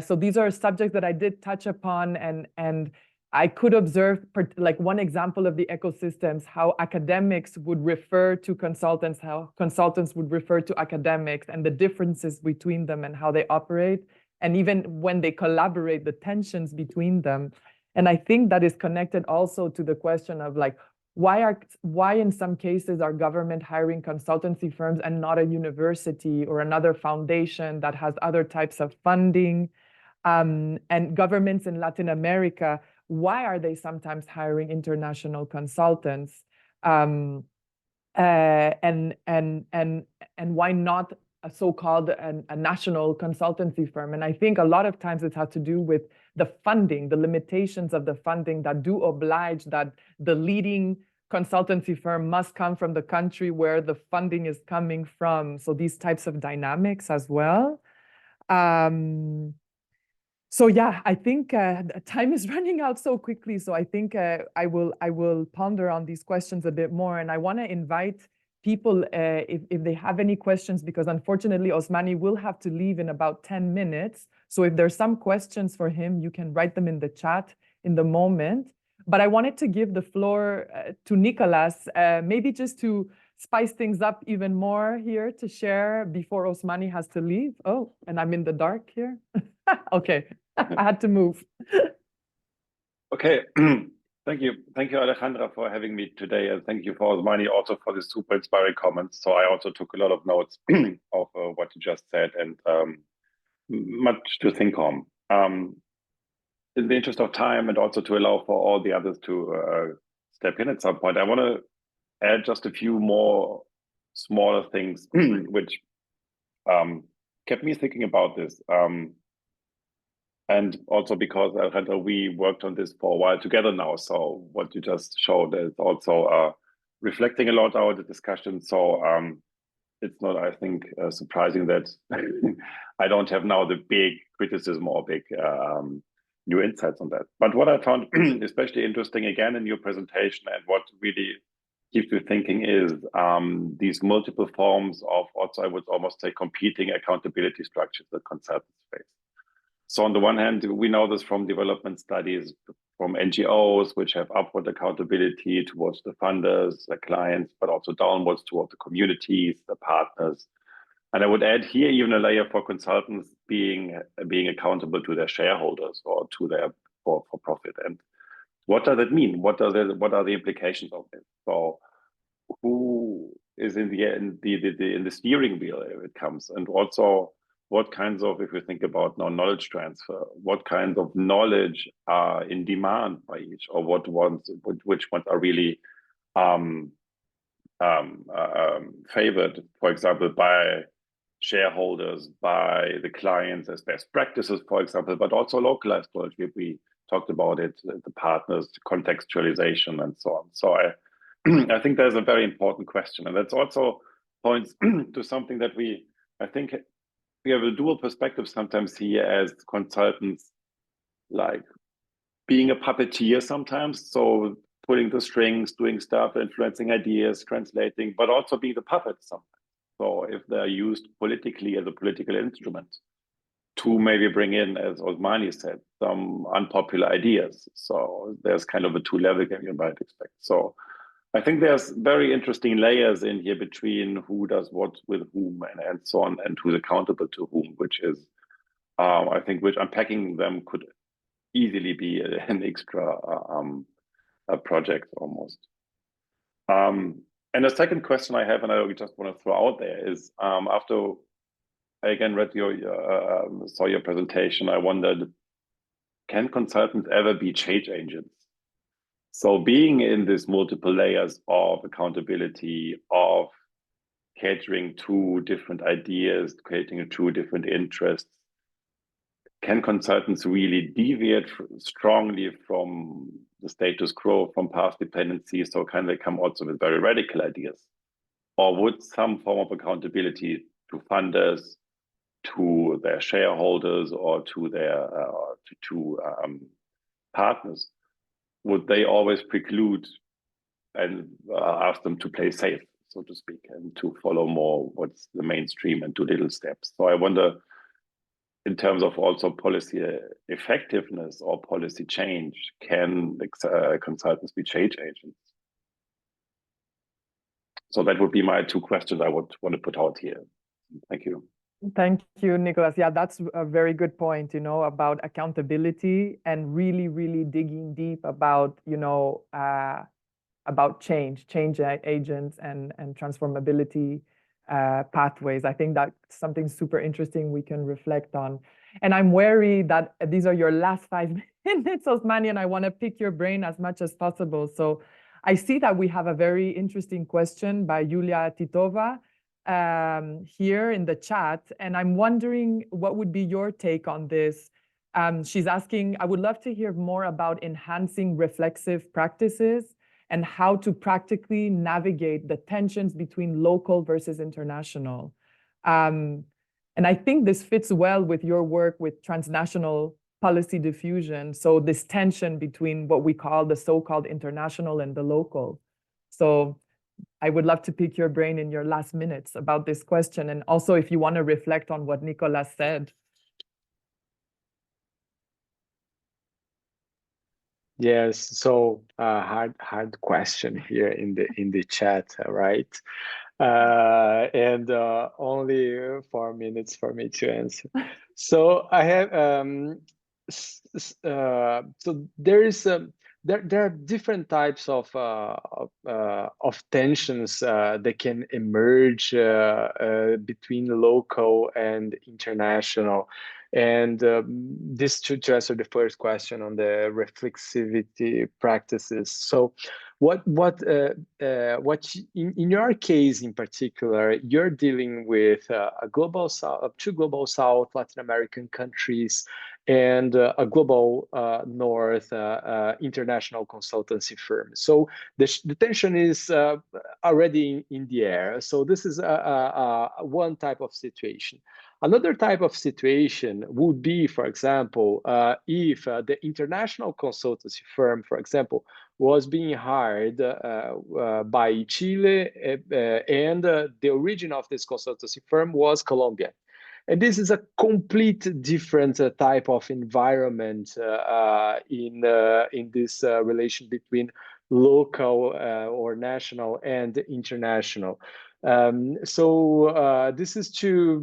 So these are subjects that I did touch upon, and I could observe, like one example of the ecosystems, how academics would refer to consultants, how consultants would refer to academics, and the differences between them and how they operate, and even when they collaborate, the tensions between them. And I think that is connected also to the question of like, why in some cases are government hiring consultancy firms and not a university or another foundation that has other types of funding? And governments in Latin America, why are they sometimes hiring international consultants? And why not a so-called a national consultancy firm? And I think a lot of times it has to do with the funding, the limitations of the funding that do oblige that the leading consultancy firm must come from the country where the funding is coming from. So these types of dynamics as well. So yeah, I think time is running out so quickly. So I think I will ponder on these questions a bit more. And I want to invite people if they have any questions, because unfortunately Osmani will have to leave in about 10 minutes. So if there's some questions for him, you can write them in the chat in the moment. But I wanted to give the floor to Nicolas, maybe just to spice things up even more here to share before Osmani has to leave. Oh, and I'm in the dark here. Okay, I had to move. Okay, thank you. Thank you, Alejandra, for having me today. And thank you for Osmani also for the super inspiring comments. So I also took a lot of notes of what you just said and much to think on. In the interest of time and also to allow for all the others to step in at some point, I want to add just a few more smaller things which kept me thinking about this. And also because Alejandra, we worked on this for a while together now. So what you just showed is also reflecting a lot out of the discussion. So it's not, I think, surprising that I don't have now the big criticism or big new insights on that. But what I found especially interesting again in your presentation and what really keeps me thinking is these multiple forms of also, I would almost say, competing accountability structures that consultants face. So on the one hand, we know this from development studies from NGOs, which have upward accountability towards the funders, the clients, but also downwards towards the communities, the partners. And I would add here even a layer for consultants being accountable to their shareholders or to their for profit. And what does it mean? What are the implications of this? So who is in the end in the steering wheel if it comes? And also what kinds of, if we think about now knowledge transfer, what kinds of knowledge are in demand by each, or which ones are really favored, for example, by shareholders, by the clients as best practices, for example, but also localized knowledge. We talked about it, the partners, contextualization, and so on. So I think there's a very important question, and that's also points to something that I think we have a dual perspective sometimes here as consultants, like being a puppeteer sometimes, so pulling the strings, doing stuff, influencing ideas, translating, but also being the puppet sometimes. So if they're used politically as a political instrument to maybe bring in, as Osmani said, some unpopular ideas. So there's kind of a two-level game you might expect. So I think there's very interesting layers in here between who does what with whom and so on, and who's accountable to whom, which is, I think, which unpacking them could easily be an extra a project almost. And the second question I have, and I just want to throw out there, is after I again read saw your presentation, I wondered, can consultants ever be change agents? So being in these multiple layers of accountability, of catering to different ideas, catering to different interests, can consultants really deviate strongly from the status quo, from past dependencies? So can they come also with very radical ideas? Or would some form of accountability to funders, to their shareholders, or to their partners, would they always preclude and ask them to play safe, so to speak, and to follow more what's the mainstream and do little steps? So I wonder, in terms of also policy effectiveness or policy change, can consultants be change agents? So that would be my two questions I would want to put out here. Thank you. Thank you, Nicolas. Yeah, that's a very good point, about accountability and really, really digging deep about, about change agents and transformability pathways. I think that's something super interesting we can reflect on. And I'm wary that these are your last 5 minutes, Osmani, and I want to pick your brain as much as possible. So I see that we have a very interesting question by Yulia Titova here in the chat. And I'm wondering, what would be your take on this? She's asking, I would love to hear more about enhancing reflexive practices and how to practically navigate the tensions between local versus international. And I think this fits well with your work with transnational policy diffusion. So this tension between what we call the so-called international and the local. So I would love to pick your brain in your last minutes about this question. And also if you want to reflect on what Nicolas said. Yes, so hard question here in the chat, right? And only 4 minutes for me to answer. So I have so there is there are different types of tensions that can emerge between local and international. And this to answer the first question on the reflexivity practices. So what in your case in particular, you're dealing with a global south, two global south Latin American countries, and a global north international consultancy firm. So the tension is already in the air. So this is one type of situation. Another type of situation would be, for example, if the international consultancy firm, for example, was being hired by Chile, and the origin of this consultancy firm was Colombia. And this is a complete different type of environment in this relation between local or national and international. So this is to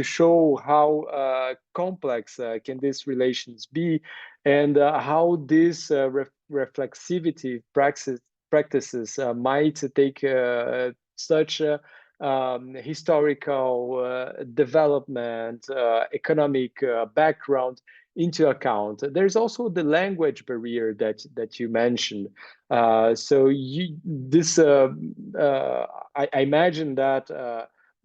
show how complex can these relations be, and how this reflexivity practices might take such historical development, economic background into account. There's also the language barrier that you mentioned. So I imagine that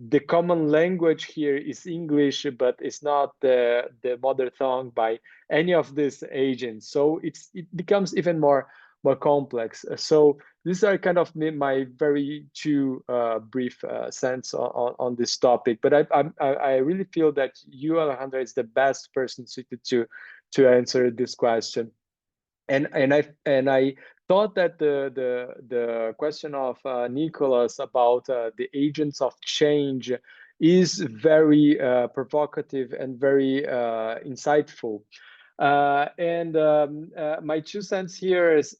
the common language here is English, but it's not the mother tongue by any of these agents. So it becomes even more complex. So these are kind of my very two brief sense on this topic. But I really feel that you, Alejandra, is the best person suited to answer this question. And I thought that the question of Nicolas about the agents of change is very provocative and very insightful. And my 2 cents here is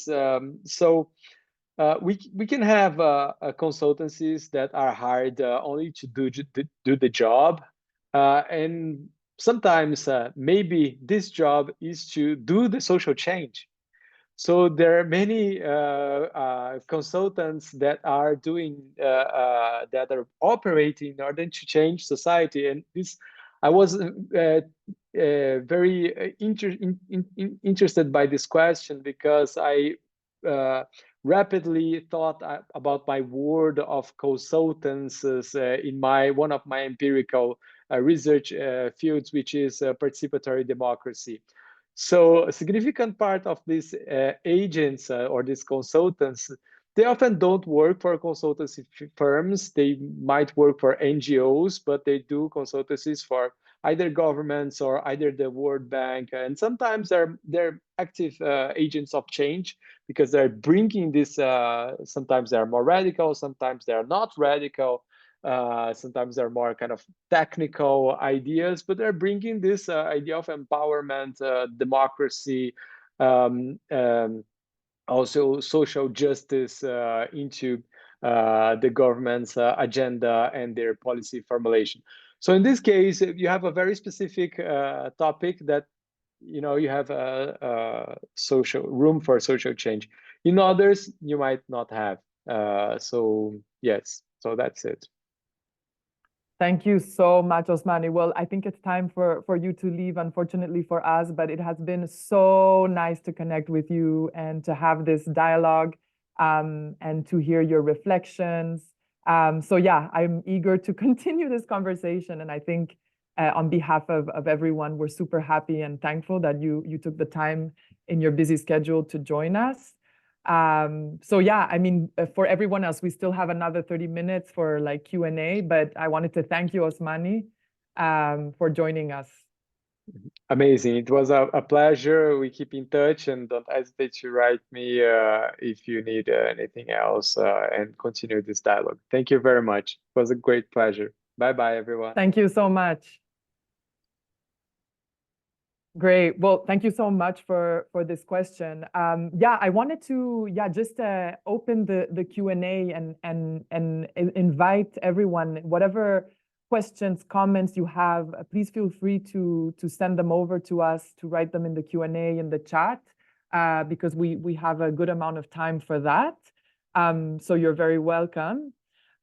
so we can have consultancies that are hired only to do the job, and sometimes maybe this job is to do the social change. So there are many consultants that are doing that are operating in order to change society, and this I was very interested by this question, because I rapidly thought about my world of consultants in one of my empirical research fields, which is participatory democracy. So a significant part of these agents or these consultants, they often don't work for consultancy firms. They might work for NGOs, but they do consultancies for either governments or either the World Bank. And sometimes they're active agents of change, because they're bringing this, sometimes they're more radical, sometimes they're not radical. Sometimes they're more kind of technical ideas, but they're bringing this idea of empowerment, democracy, also social justice into the government's agenda and their policy formulation. So in this case, you have a very specific topic that, you have a social room for social change. In others, you might not have. So yes, so that's it. Thank you so much, Osmani. Well, I think it's time for you to leave, unfortunately for us, but it has been so nice to connect with you and to have this dialogue and to hear your reflections. So yeah, I'm eager to continue this conversation. And I think on behalf of everyone, we're super happy and thankful that you took the time in your busy schedule to join us. So yeah, I mean, for everyone else, we still have another 30 minutes for like Q&A, but I wanted to thank you, Osmani, for joining us. Amazing. It was a pleasure. We keep in touch, and don't hesitate to write me if you need anything else, and continue this dialogue. Thank you very much. It was a great pleasure. Bye-bye, everyone. Thank you so much. Great. Well, thank you so much for this question. Yeah, I wanted to just open the Q&A and invite everyone, whatever questions, comments you have, please feel free to send them over to us, to write them in the Q&A in the chat, because we have a good amount of time for that. So you're very welcome.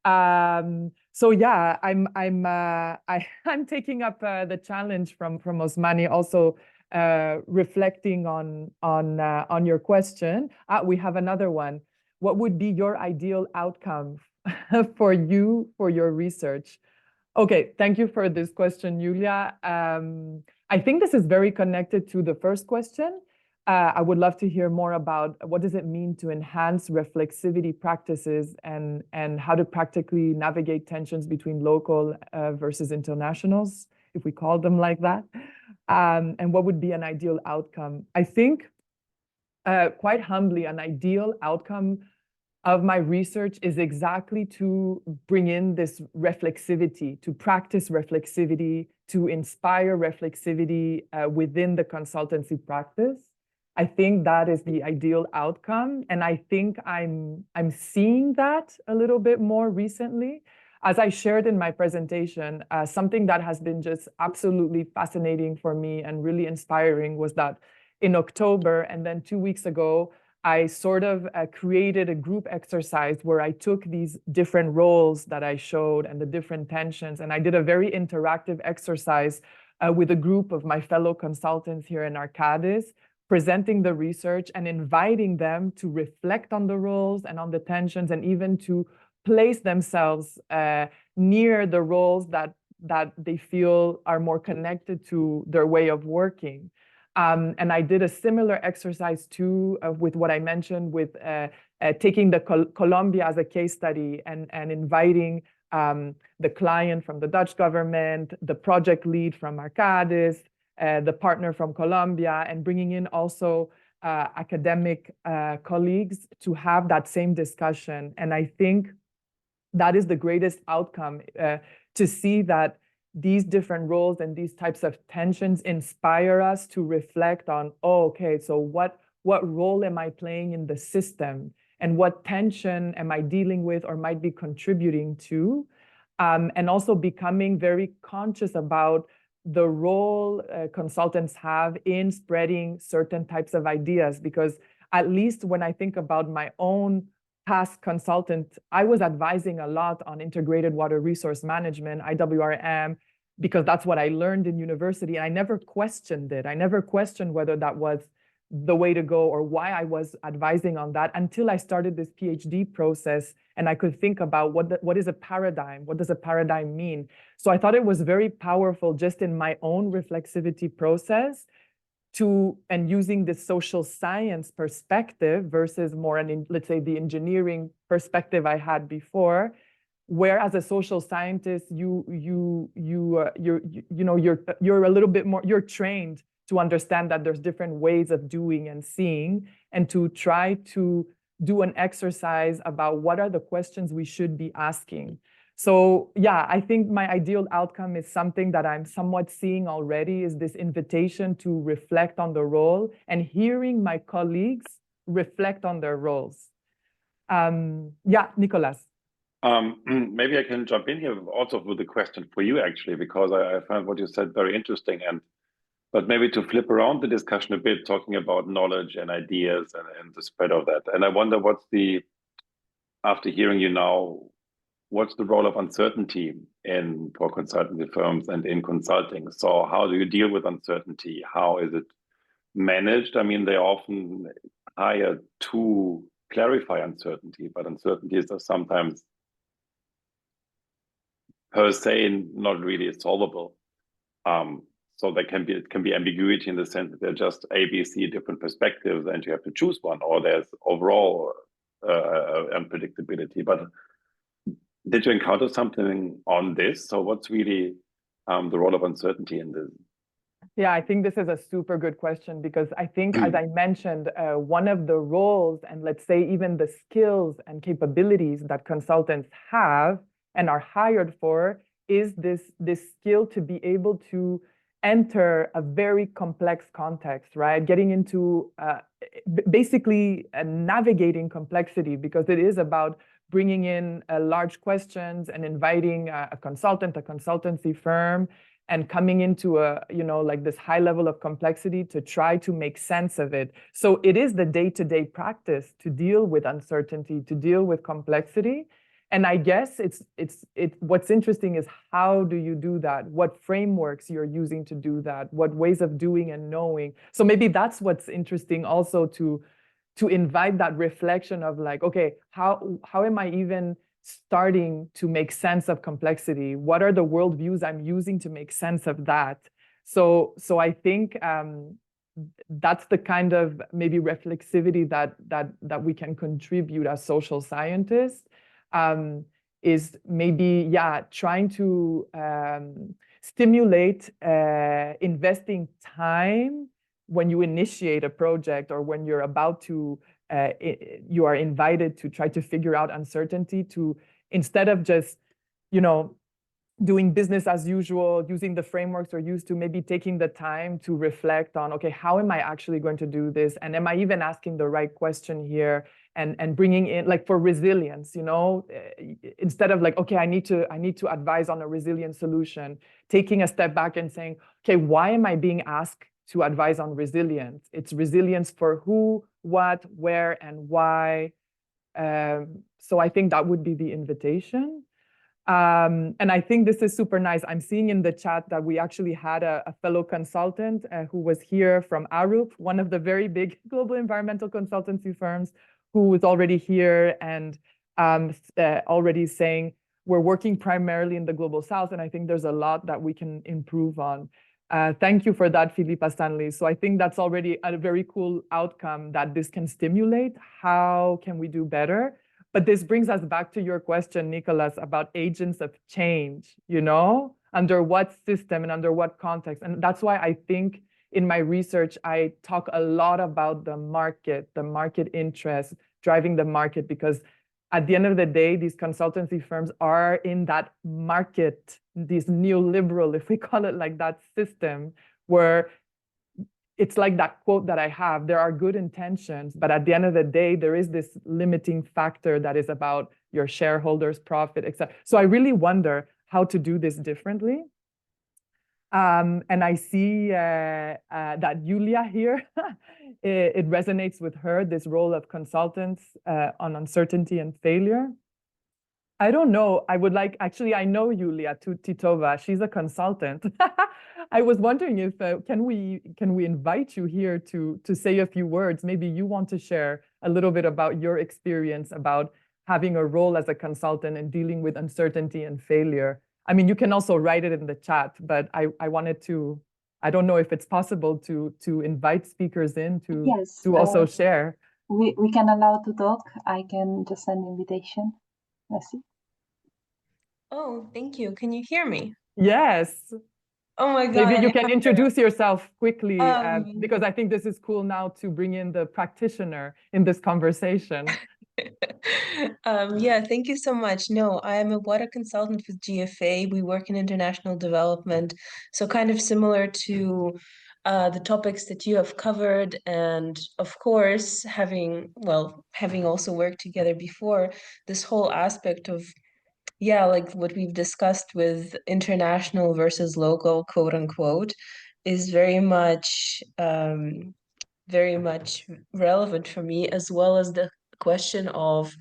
So yeah, I'm taking up the challenge from Osmani, also reflecting on your question. We have another one. What would be your ideal outcome for your research? Okay, thank you for this question, Julia. I think this is very connected to the first question. I would love to hear more about what does it mean to enhance reflexivity practices and how to practically navigate tensions between local versus internationals, if we call them like that, and what would be an ideal outcome. I think, quite humbly, an ideal outcome of my research is exactly to bring in this reflexivity, to practice reflexivity, to inspire reflexivity within the consultancy practice. I think that is the ideal outcome, and I think I'm seeing that a little bit more recently. As I shared in my presentation, something that has been just absolutely fascinating for me and really inspiring was that in October, and then 2 weeks ago, I sort of created a group exercise where I took these different roles that I showed and the different tensions, and I did a very interactive exercise with a group of my fellow consultants here in Arcadis, presenting the research and inviting them to reflect on the roles and on the tensions, and even to place themselves near the roles that they feel are more connected to their way of working. And I did a similar exercise too with what I mentioned with taking the Colombia as a case study and inviting the client from the Dutch government, the project lead from Arcadis, the partner from Colombia, and bringing in also academic colleagues to have that same discussion. And I think that is the greatest outcome, to see that these different roles and these types of tensions inspire us to reflect on, oh, okay, so what role am I playing in the system? And what tension am I dealing with or might be contributing to? And also becoming very conscious about the role consultants have in spreading certain types of ideas. Because at least when I think about my own past consultant, I was advising a lot on integrated water resource management, IWRM, because that's what I learned in university. And I never questioned it. I never questioned whether that was the way to go or why I was advising on that until I started this PhD process and I could think about what is a paradigm? What does a paradigm mean? So I thought it was very powerful just in my own reflexivity process and using the social science perspective versus more, let's say, the engineering perspective I had before, where as a social scientist, you're a little bit more, you're trained to understand that there's different ways of doing and seeing, and to try to do an exercise about what are the questions we should be asking. So yeah, I think my ideal outcome is something that I'm somewhat seeing already, is this invitation to reflect on the role and hearing my colleagues reflect on their roles. Yeah, Nicolas. Maybe I can jump in here also with a question for you, actually, because I found what you said very interesting. But maybe to flip around the discussion a bit, talking about knowledge and ideas and the spread of that. And I wonder after hearing you now, what's the role of uncertainty for consultancy firms and in consulting? So how do you deal with uncertainty? How is it managed? I mean, they often hire to clarify uncertainty, but uncertainties are sometimes per se not really solvable. So there can be ambiguity in the sense that there are just A, B, C different perspectives, and you have to choose one, or there's overall unpredictability. But did you encounter something on this? So what's really the role of uncertainty in this? Yeah, I think this is a super good question, because I think, as I mentioned, one of the roles, and let's say even the skills and capabilities that consultants have and are hired for, is this skill to be able to enter a very complex context, right? Getting into basically navigating complexity, because it is about bringing in large questions and inviting a consultant, a consultancy firm, and coming into like this high level of complexity to try to make sense of it. So it is the day-to-day practice to deal with uncertainty, to deal with complexity. And I guess what's interesting is, how do you do that? What frameworks you're using to do that? What ways of doing and knowing? So maybe that's what's interesting also, to invite that reflection of like, okay, how am I even starting to make sense of complexity? What are the worldviews I'm using to make sense of that? So I think that's the kind of maybe reflexivity that we can contribute as social scientists, is maybe, yeah, trying to stimulate investing time when you initiate a project, or when you're about to you are invited to try to figure out uncertainty, to, instead of just doing business as usual, using the frameworks, or used to maybe taking the time to reflect on, okay, how am I actually going to do this, and am I even asking the right question here, and bringing in, like, for resilience, instead of like, okay, I need to advise on a resilient solution, taking a step back and saying, okay, why am I being asked to advise on resilience? It's resilience for who, what, where, and why. So I think that would be the invitation. And I think this is super nice. I'm seeing in the chat that we actually had a fellow consultant who was here from Arup, one of the very big global environmental consultancy firms, who was already here and already saying, we're working primarily in the global south, and I think there's a lot that we can improve on. Thank you for that, Philippa Stanley. So I think that's already a very cool outcome that this can stimulate. How can we do better? But this brings us back to your question, Nicholas, about agents of change, under what system and under what context. And that's why I think in my research, I talk a lot about the market interest, driving the market, because at the end of the day, these consultancy firms are in that market, this neoliberal, if we call it like that, system, where it's like that quote that I have, there are good intentions, but at the end of the day, there is this limiting factor that is about your shareholders' profit, etc. So I really wonder how to do this differently. And I see that Julia here, it resonates with her, this role of consultants on uncertainty and failure. I don't know. I would like, actually, I know Julia Titova. She's a consultant. I was wondering if, can we invite you here to say a few words? Maybe you want to share a little bit about your experience about having a role as a consultant and dealing with uncertainty and failure. I mean, you can also write it in the chat, but I wanted to, I don't know if it's possible to invite speakers in to, yes, to also share. We can allow to talk. I can just send invitation. Let's see. Oh, thank you. Can you hear me? Yes. Oh my God. Maybe you can introduce yourself quickly, because I think this is cool now to bring in the practitioner in this conversation. Yeah, thank you so much. No, I am a water consultant with GFA. We work in international development, so kind of similar to the topics that you have covered, and of course, having also worked together before, this whole aspect of, yeah, like what we've discussed with international versus local, quote unquote, is very much relevant for me, as well as the question of,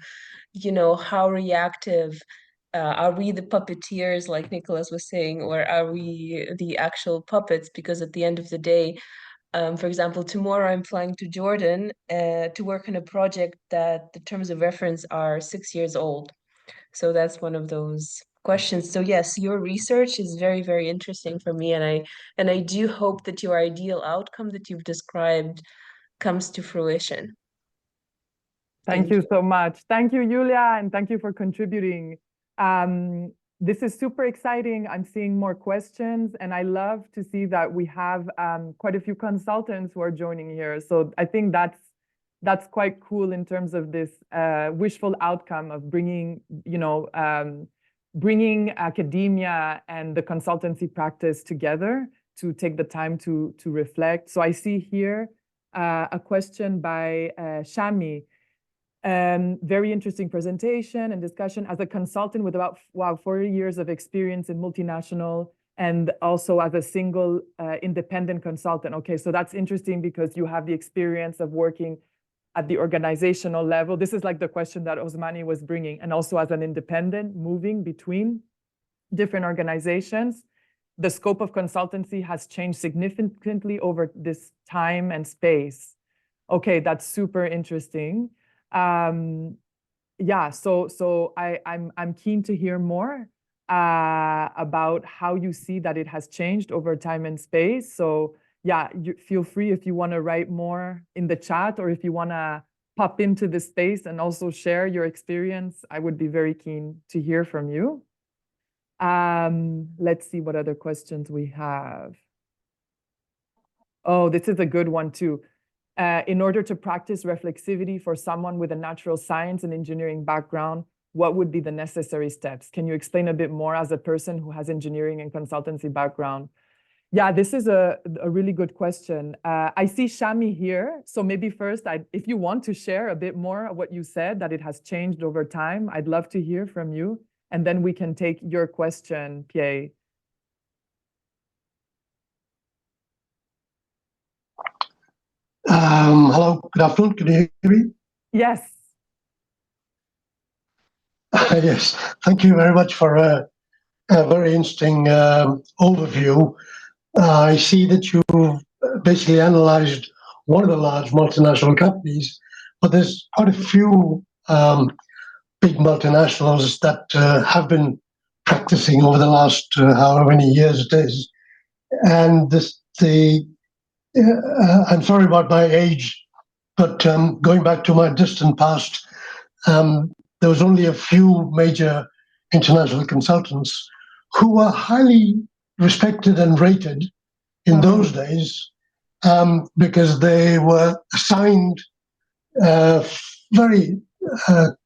how reactive are we, the puppeteers, like Nicholas was saying, or are we the actual puppets? Because at the end of the day, for example, tomorrow I'm flying to Jordan to work on a project that the terms of reference are 6 years old. So that's one of those questions. So yes, your research is very, very interesting for me, and I do hope that your ideal outcome that you've described comes to fruition. Thank you so much. Thank you, Julia, and thank you for contributing. This is super exciting. I'm seeing more questions, and I love to see that we have quite a few consultants who are joining here. So I think that's quite cool in terms of this wishful outcome of bringing, bringing academia and the consultancy practice together to take the time to reflect. So I see here a question by Shami. Very interesting presentation and discussion. As a consultant with about 40 years of experience in multinational and also as a single independent consultant. Okay, so that's interesting because you have the experience of working at the organizational level. This is like the question that Osmani was bringing, and also as an independent, moving between different organizations. The scope of consultancy has changed significantly over this time and space. Okay, that's super interesting. Yeah, so I'm keen to hear more about how you see that it has changed over time and space. So yeah, you feel free if you want to write more in the chat, or if you want to pop into the space and also share your experience. I would be very keen to hear from you. Let's see what other questions we have. Oh, this is a good one too. In order to practice reflexivity for someone with a natural science and engineering background, what would be the necessary steps? Can you explain a bit more as a person who has engineering and consultancy background? Yeah, this is a really good question. I see Shami here. So maybe first, if you want to share a bit more of what you said, that it has changed over time, I'd love to hear from you. And then we can take your question, Pierre. Hello, good afternoon. Can you hear me? Yes. Yes, thank you very much for a very interesting overview. I see that you've basically analyzed one of the large multinational companies, but there's quite a few big multinationals that have been practicing over the last however many years it is. And I'm sorry about my age, but going back to my distant past, there was only a few major international consultants who were highly respected and rated in those days because they were assigned very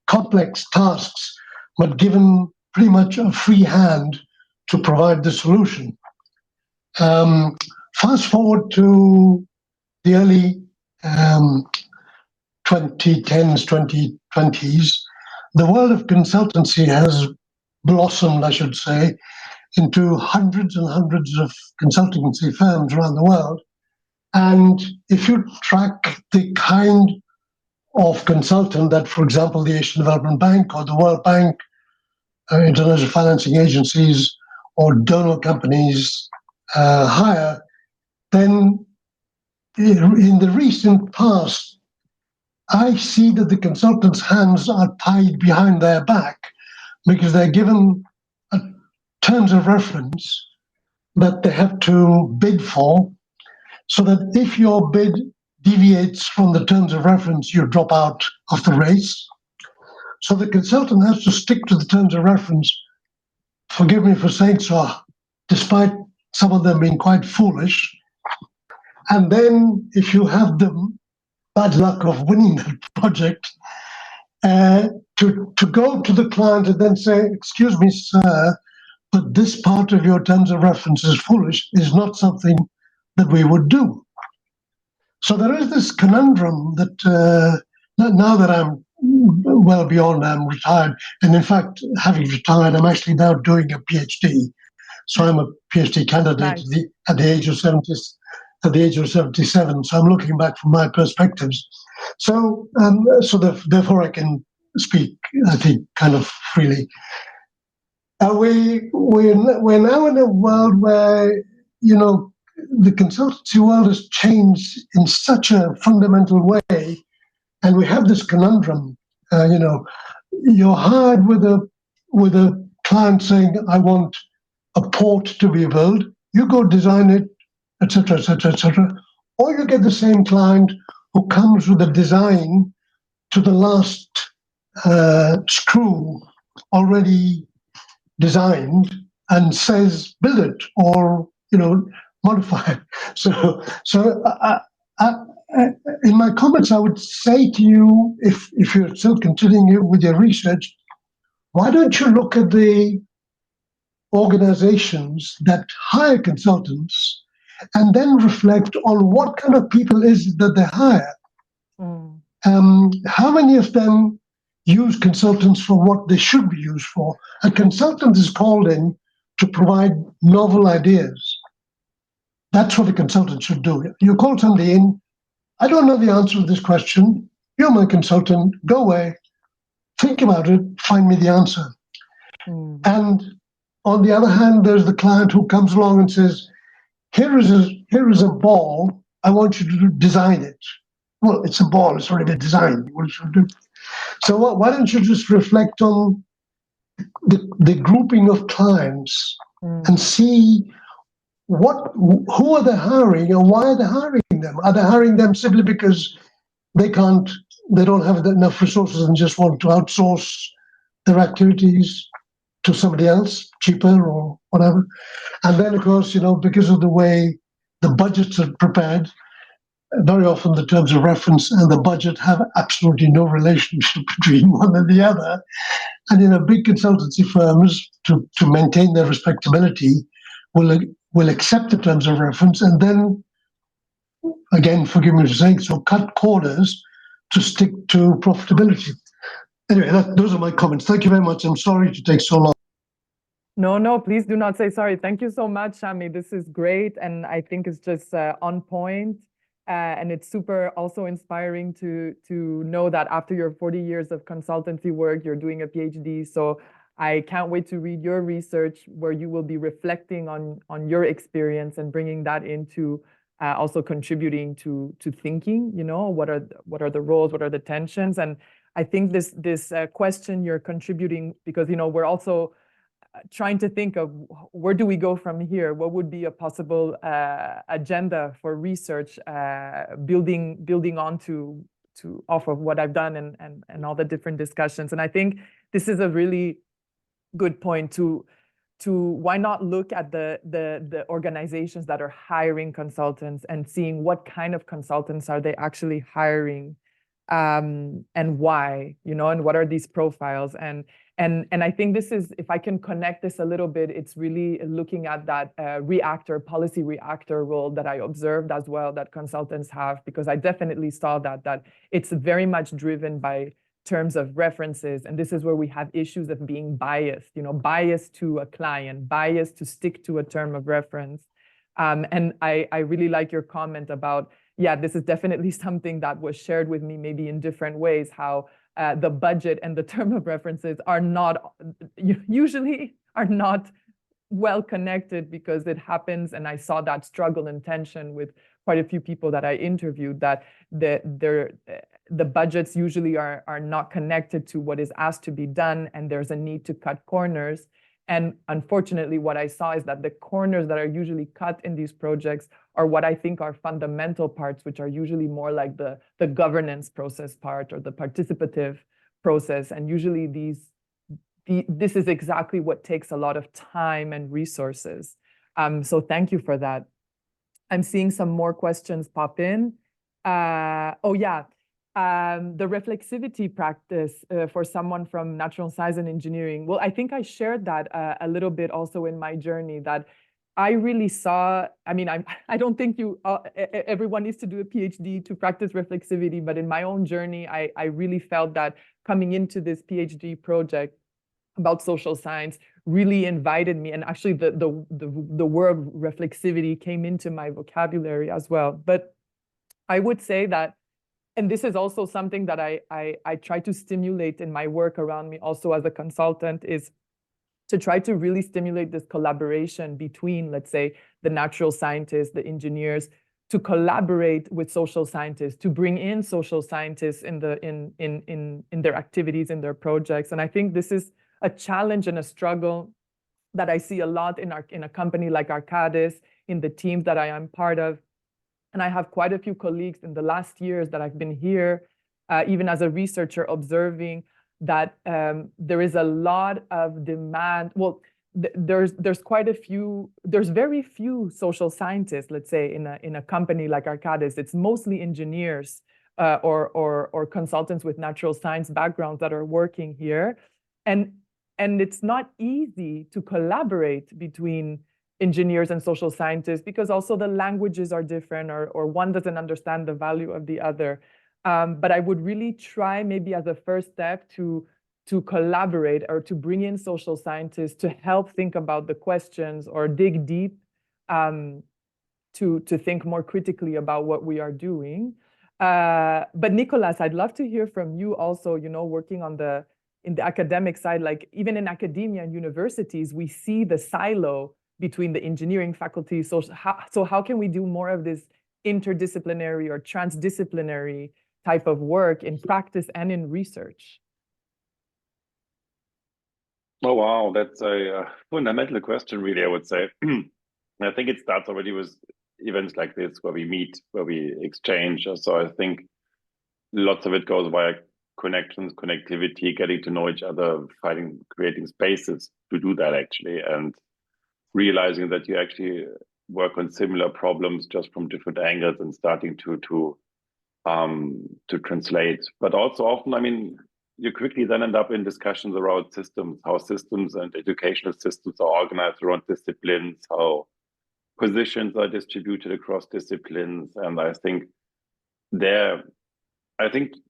complex tasks, but given pretty much a free hand to provide the solution. Fast forward to the early 2010s, 2020s, the world of consultancy has blossomed, I should say, into hundreds and hundreds of consultancy firms around the world. And if you track the kind of consultant that, for example, the Asian Development Bank or the World Bank, international financing agencies, or donor companies hire, then in the recent past, I see that the consultants' hands are tied behind their back because they're given terms of reference that they have to bid for, so that if your bid deviates from the terms of reference, you drop out of the race. So the consultant has to stick to the terms of reference, forgive me for saying so, despite some of them being quite foolish. And then if you have the bad luck of winning that project, to go to the client and then say, excuse me, sir, but this part of your terms of reference is foolish, is not something that we would do. So there is this conundrum that now that I'm well beyond, I'm retired, and in fact, having retired, I'm actually now doing a PhD. So I'm a PhD candidate Nice. at the age of 70, at the age of 77. So I'm looking back from my perspectives. So therefore I can speak, I think, kind of freely. We're now in a world where, you know, the consultancy world has changed in such a fundamental way, and we have this conundrum. You know, you're hired with a client saying, I want a port to be built, you go design it, etc., etc., etc. Or you get the same client who comes with a design to the last screw already designed and says, build it, or, modify it. So in my comments, I would say to you, if you're still continuing with your research, why don't you look at the organizations that hire consultants and then reflect on what kind of people is it that they hire? How many of them use consultants for what they should be used for? A consultant is called in to provide novel ideas. That's what a consultant should do. You call somebody in, I don't know the answer to this question. You're my consultant. Go away, think about it, find me the answer. And on the other hand, there's the client who comes along and says, here is a ball. I want you to design it. Well, it's a ball. It's already been designed. What should do? So why don't you just reflect on the grouping of clients and see who are they hiring and why are they hiring them? Are they hiring them simply because they don't have enough resources and just want to outsource their activities to somebody else, cheaper or whatever? And then, of course, because of the way the budgets are prepared, very often the terms of reference and the budget have absolutely no relationship between one and the other. And big consultancy firms, to maintain their respectability, will accept the terms of reference and then, again, forgive me for saying so, cut corners to stick to profitability. Anyway, those are my comments. Thank you very much. I'm sorry to take so long. No, please do not say sorry. Thank you so much, Shami. This is great. And I think it's just on point. And it's super also inspiring to know that after your 40 years of consultancy work, you're doing a PhD. So I can't wait to read your research where you will be reflecting on your experience and bringing that into also contributing to thinking, what are the roles, what are the tensions? And I think this question you're contributing, because, we're also trying to think of where do we go from here? What would be a possible agenda for research, building on to off of what I've done and all the different discussions. And I think this is a really good point to why not look at the organizations that are hiring consultants and seeing what kind of consultants are they actually hiring, and why, and what are these profiles? And I think this is, if I can connect this a little bit, it's really looking at that policy reactor role that I observed as well that consultants have, because I definitely saw that it's very much driven by terms of references. And this is where we have issues of being biased, biased to a client, biased to stick to a term of reference. And I really like your comment about, this is definitely something that was shared with me maybe in different ways, how the budget and the term of references usually are not well connected, because it happens, and I saw that struggle and tension with quite a few people that I interviewed, that the budgets usually are not connected to what is asked to be done, and there's a need to cut corners. And unfortunately, what I saw is that the corners that are usually cut in these projects are what I think are fundamental parts, which are usually more like the governance process part or the participative process. And usually this is exactly what takes a lot of time and resources. So thank you for that. I'm seeing some more questions pop in. The reflexivity practice for someone from natural science and engineering. Well, I think I shared that a little bit also in my journey, that I really saw, I don't think everyone needs to do a PhD to practice reflexivity, but in my own journey, I really felt that coming into this PhD project about social science really invited me, and actually the word reflexivity came into my vocabulary as well. But I would say that, and this is also something that I try to stimulate in my work around me also as a consultant, is to try to really stimulate this collaboration between, let's say, the natural scientists, the engineers, to collaborate with social scientists, to bring in social scientists in their activities, in their projects. And I think this is a challenge and a struggle that I see a lot in a company like Arcadis, in the teams that I am part of. And I have quite a few colleagues in the last years that I've been here, even as a researcher, observing that there is a lot of demand. Well, there's very few social scientists, let's say, in a company like Arcadis. It's mostly engineers or consultants with natural science backgrounds that are working here. And it's not easy to collaborate between engineers and social scientists, because also the languages are different, or one doesn't understand the value of the other. But I would really try, maybe as a first step, to collaborate or to bring in social scientists to help think about the questions or dig deep, to think more critically about what we are doing. But Nicolas, I'd love to hear from you also, working in the academic side. Like, even in academia and universities, we see the silo between the engineering faculty. So how can we do more of this interdisciplinary or transdisciplinary type of work in practice and in research? Oh, wow, that's a fundamental question, really, I would say. I think it starts already with events like this, where we meet, where we exchange. So I think lots of it goes via connections, connectivity, getting to know each other, creating spaces to do that, actually, and realizing that you actually work on similar problems just from different angles and starting to translate. But also often, I mean, you quickly then end up in discussions around systems, how systems and educational systems are organized around disciplines, how positions are distributed across disciplines. And I think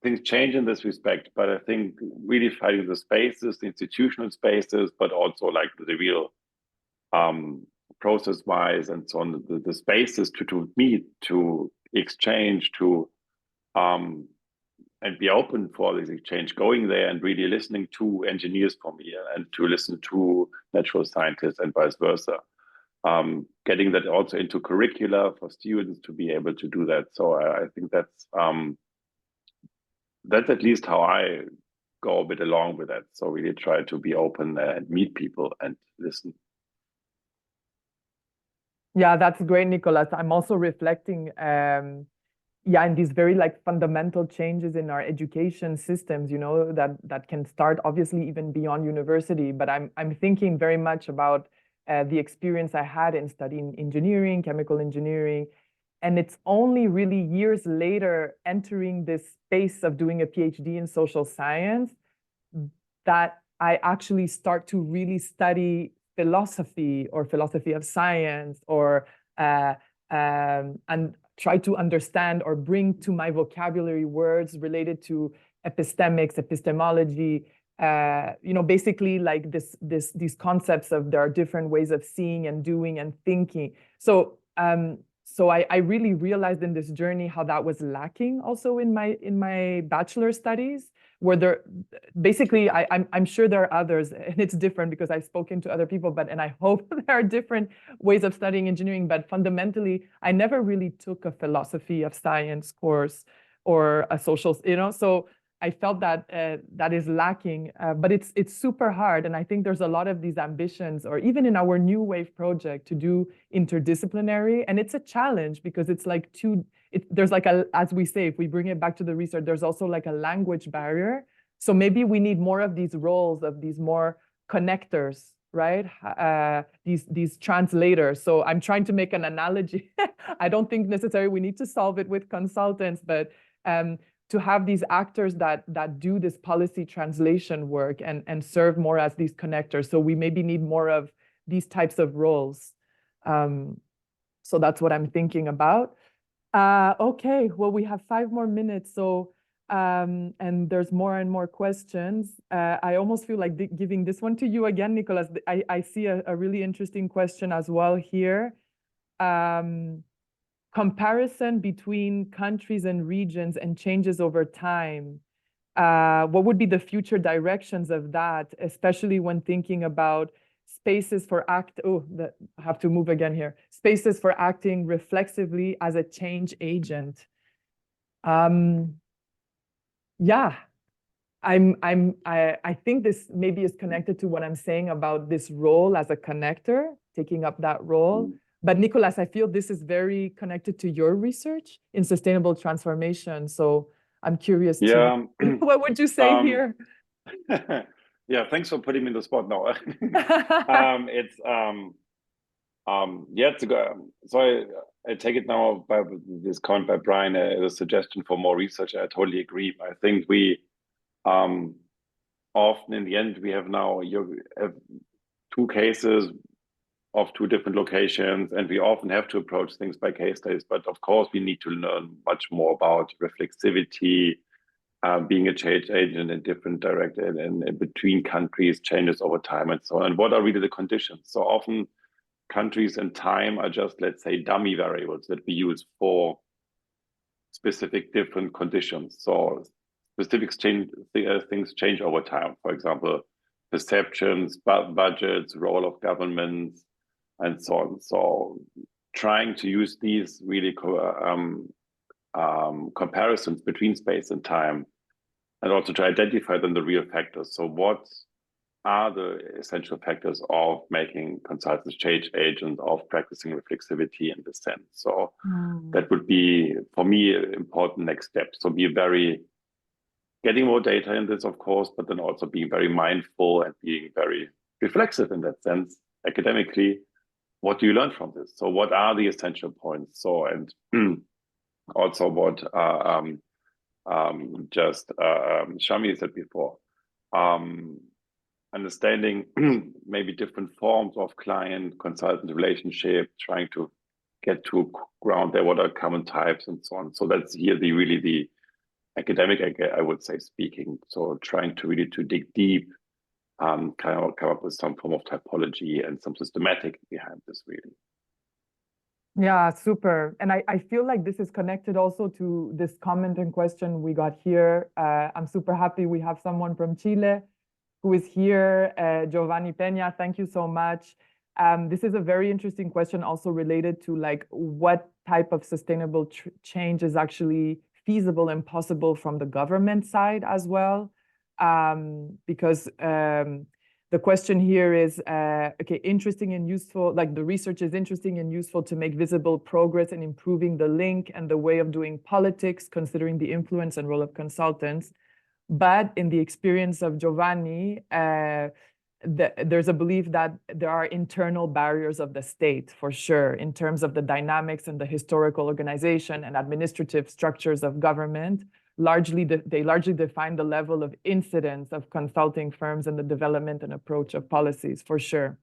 things change in this respect, but I think really finding the spaces, the institutional spaces, but also like the real process-wise and so on, the spaces to meet, to exchange, to and be open for this exchange, going there and really listening to engineers from here and to listen to natural scientists and vice versa. Getting that also into curricula for students to be able to do that. So I think that's at least how I go a bit along with that. So really try to be open and meet people and listen. Yeah, that's great, Nicolas. I'm also reflecting, in these very fundamental changes in our education systems, that can start obviously even beyond university. But I'm thinking very much about the experience I had in studying engineering, chemical engineering. And it's only really years later, entering this space of doing a PhD in social science, that I actually start to really study philosophy or philosophy of science, or and try to understand or bring to my vocabulary words related to epistemics, epistemology, basically like these concepts of there are different ways of seeing and doing and thinking. So I really realized in this journey how that was lacking also in my bachelor studies, where I'm sure there are others, and it's different because I've spoken to other people, and I hope there are different ways of studying engineering. But fundamentally, I never really took a philosophy of science course or a social, so I felt that that is lacking, but it's super hard. And I think there's a lot of these ambitions, or even in our NEWAVE project, to do interdisciplinary. And it's a challenge because it's like there's like as we say, if we bring it back to the research, there's also like a language barrier. So maybe we need more of these roles of these more connectors, right? These translators. So I'm trying to make an analogy. I don't think necessarily we need to solve it with consultants, but to have these actors that do this policy translation work and serve more as these connectors. So we maybe need more of these types of roles. So that's what I'm thinking about. Okay, well, we have 5 more minutes. So, and there's more and more questions. I almost feel like giving this one to you again, Nicolas. I see a really interesting question as well here. Comparison between countries and regions and changes over time. What would be the future directions of that, especially when thinking about spaces for I have to move again here. Spaces for acting reflexively as a change agent. Yeah, I think this maybe is connected to what I'm saying about this role as a connector, taking up that role. But Nicolas, I feel this is very connected to your research in sustainable transformation. So I'm curious to, what would you say here? Yeah, thanks for putting me in the spot now. So I take it now by this comment by Brian as a suggestion for more research. I totally agree. I think we often in the end we have now you have two cases of two different locations, and we often have to approach things by case studies. But of course, we need to learn much more about reflexivity, being a change agent in different directions and between countries, changes over time, and so on. And what are really the conditions? So often, countries and time are just, let's say, dummy variables that we use for specific different conditions. So specific things change over time. For example, perceptions, budgets, role of governments, and so on. So trying to use these really comparisons between space and time, and also to identify then the real factors. So what are the essential factors of making consultants change agents, of practicing reflexivity in this sense? So that would be, for me, an important next step. So getting more data in this, of course, but then also being very mindful and being very reflexive in that sense, academically. What do you learn from this? So what are the essential points? So, and also what Shami said before, understanding maybe different forms of client-consultant relationship, trying to get to ground there, what are common types and so on. So that's here really the academic, I would say, speaking. So trying to really to dig deep, kind of come up with some form of typology and some systematic behind this really. Yeah, super. And I feel like this is connected also to this comment and question we got here. I'm super happy we have someone from Chile who is here, Giovanni Peña, thank you so much. This is a very interesting question also related to like what type of sustainable change is actually feasible and possible from the government side as well. Because the question here is, okay, interesting and useful, like the research is interesting and useful to make visible progress in improving the link and the way of doing politics, considering the influence and role of consultants. But in the experience of Giovanni, there's a belief that there are internal barriers of the state, for sure, in terms of the dynamics and the historical organization and administrative structures of government. They largely define the level of incidence of consulting firms in the development and approach of policies, for sure.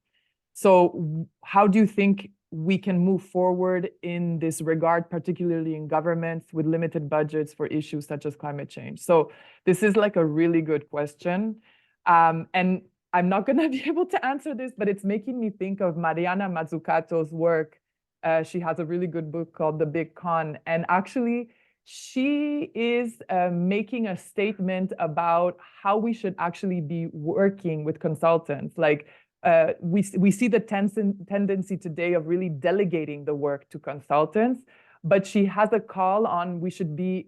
So how do you think we can move forward in this regard, particularly in governments with limited budgets for issues such as climate change? So this is like a really good question. And I'm not going to be able to answer this, but it's making me think of Mariana Mazzucato's work. She has a really good book called The Big Con. And actually, she is making a statement about how we should actually be working with consultants. Like we see the tendency today of really delegating the work to consultants, but she has a call on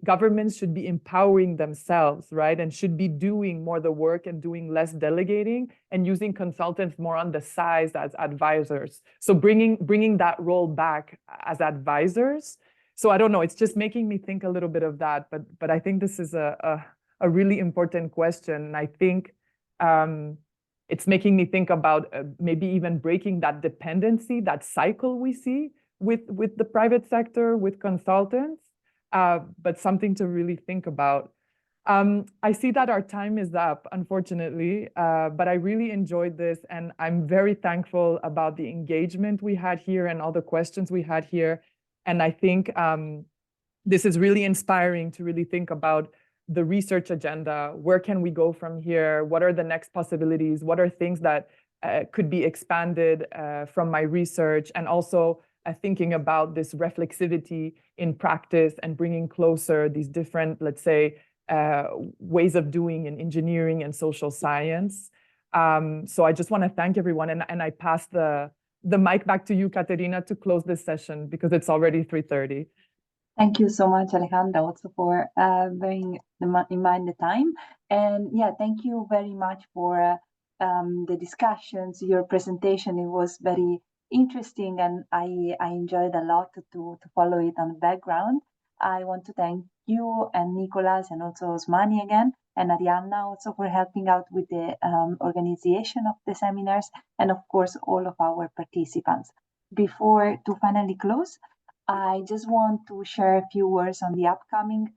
governments should be empowering themselves, right? And should be doing more the work and doing less delegating and using consultants more on the side as advisors. So bringing that role back as advisors. So I don't know, it's just making me think a little bit of that, but I think this is a really important question. And I think it's making me think about maybe even breaking that dependency, that cycle we see with the private sector, with consultants, but something to really think about. I see that our time is up, unfortunately, but I really enjoyed this, and I'm very thankful about the engagement we had here and all the questions we had here. And I think this is really inspiring to really think about the research agenda. Where can we go from here? What are the next possibilities? What are things that could be expanded from my research? And also thinking about this reflexivity in practice and bringing closer these different, let's say, ways of doing in engineering and social science. So I just want to thank everyone. And I pass the mic back to you, Katerina, to close this session because it's already 3:30. Thank you so much, Alejandra, also for bearing in mind the time. And yeah, thank you very much for the discussions, your presentation. It was very interesting, and I enjoyed a lot to follow it on the background. I want to thank you and Nicolas and also Osmani again, and Arianna also for helping out with the organization of the seminars, and of course, all of our participants. Before to finally close, I just want to share a few words on the upcoming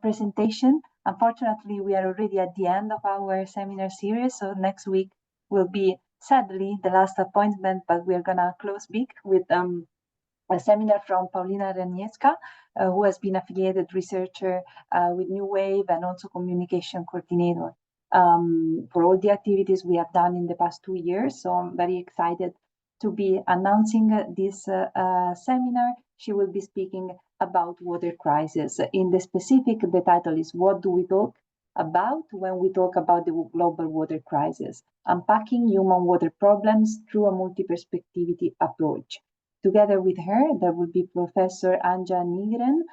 presentation. Unfortunately, we are already at the end of our seminar series, so next week will be, sadly, the last appointment, but we're gonna close big with a seminar from Paulina Renieska, who has been affiliated researcher with NEWAVE and also communication coordinator for all the activities we have done in the past 2 years. So I'm very excited to be announcing this seminar. She will be speaking about water crisis. In the specific, the title is "What do we talk about when we talk about the global water crisis? Unpacking human water problems through a multi-perspectivity approach." Together with her, there will be Professor Anja Nygren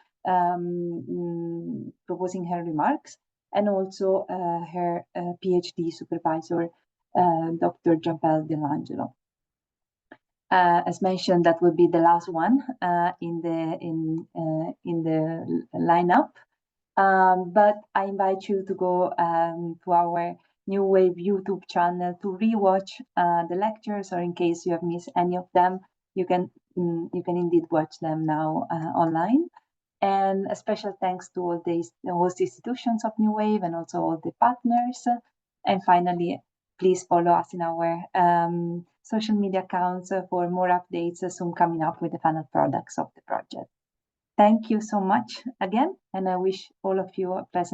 proposing her remarks, and also her PhD supervisor, Dr. Gianpel Delangelo. As mentioned, that will be the last one in the lineup. But I invite you to go to our NEWAVE YouTube channel to rewatch the lectures, or in case you have missed any of them, you can indeed watch them now online. And a special thanks to all the host institutions of NEWAVE and also all the partners. And finally, please follow us in our social media accounts for more updates soon coming up with the final products of the project. Thank you so much again, and I wish all of you a pleasant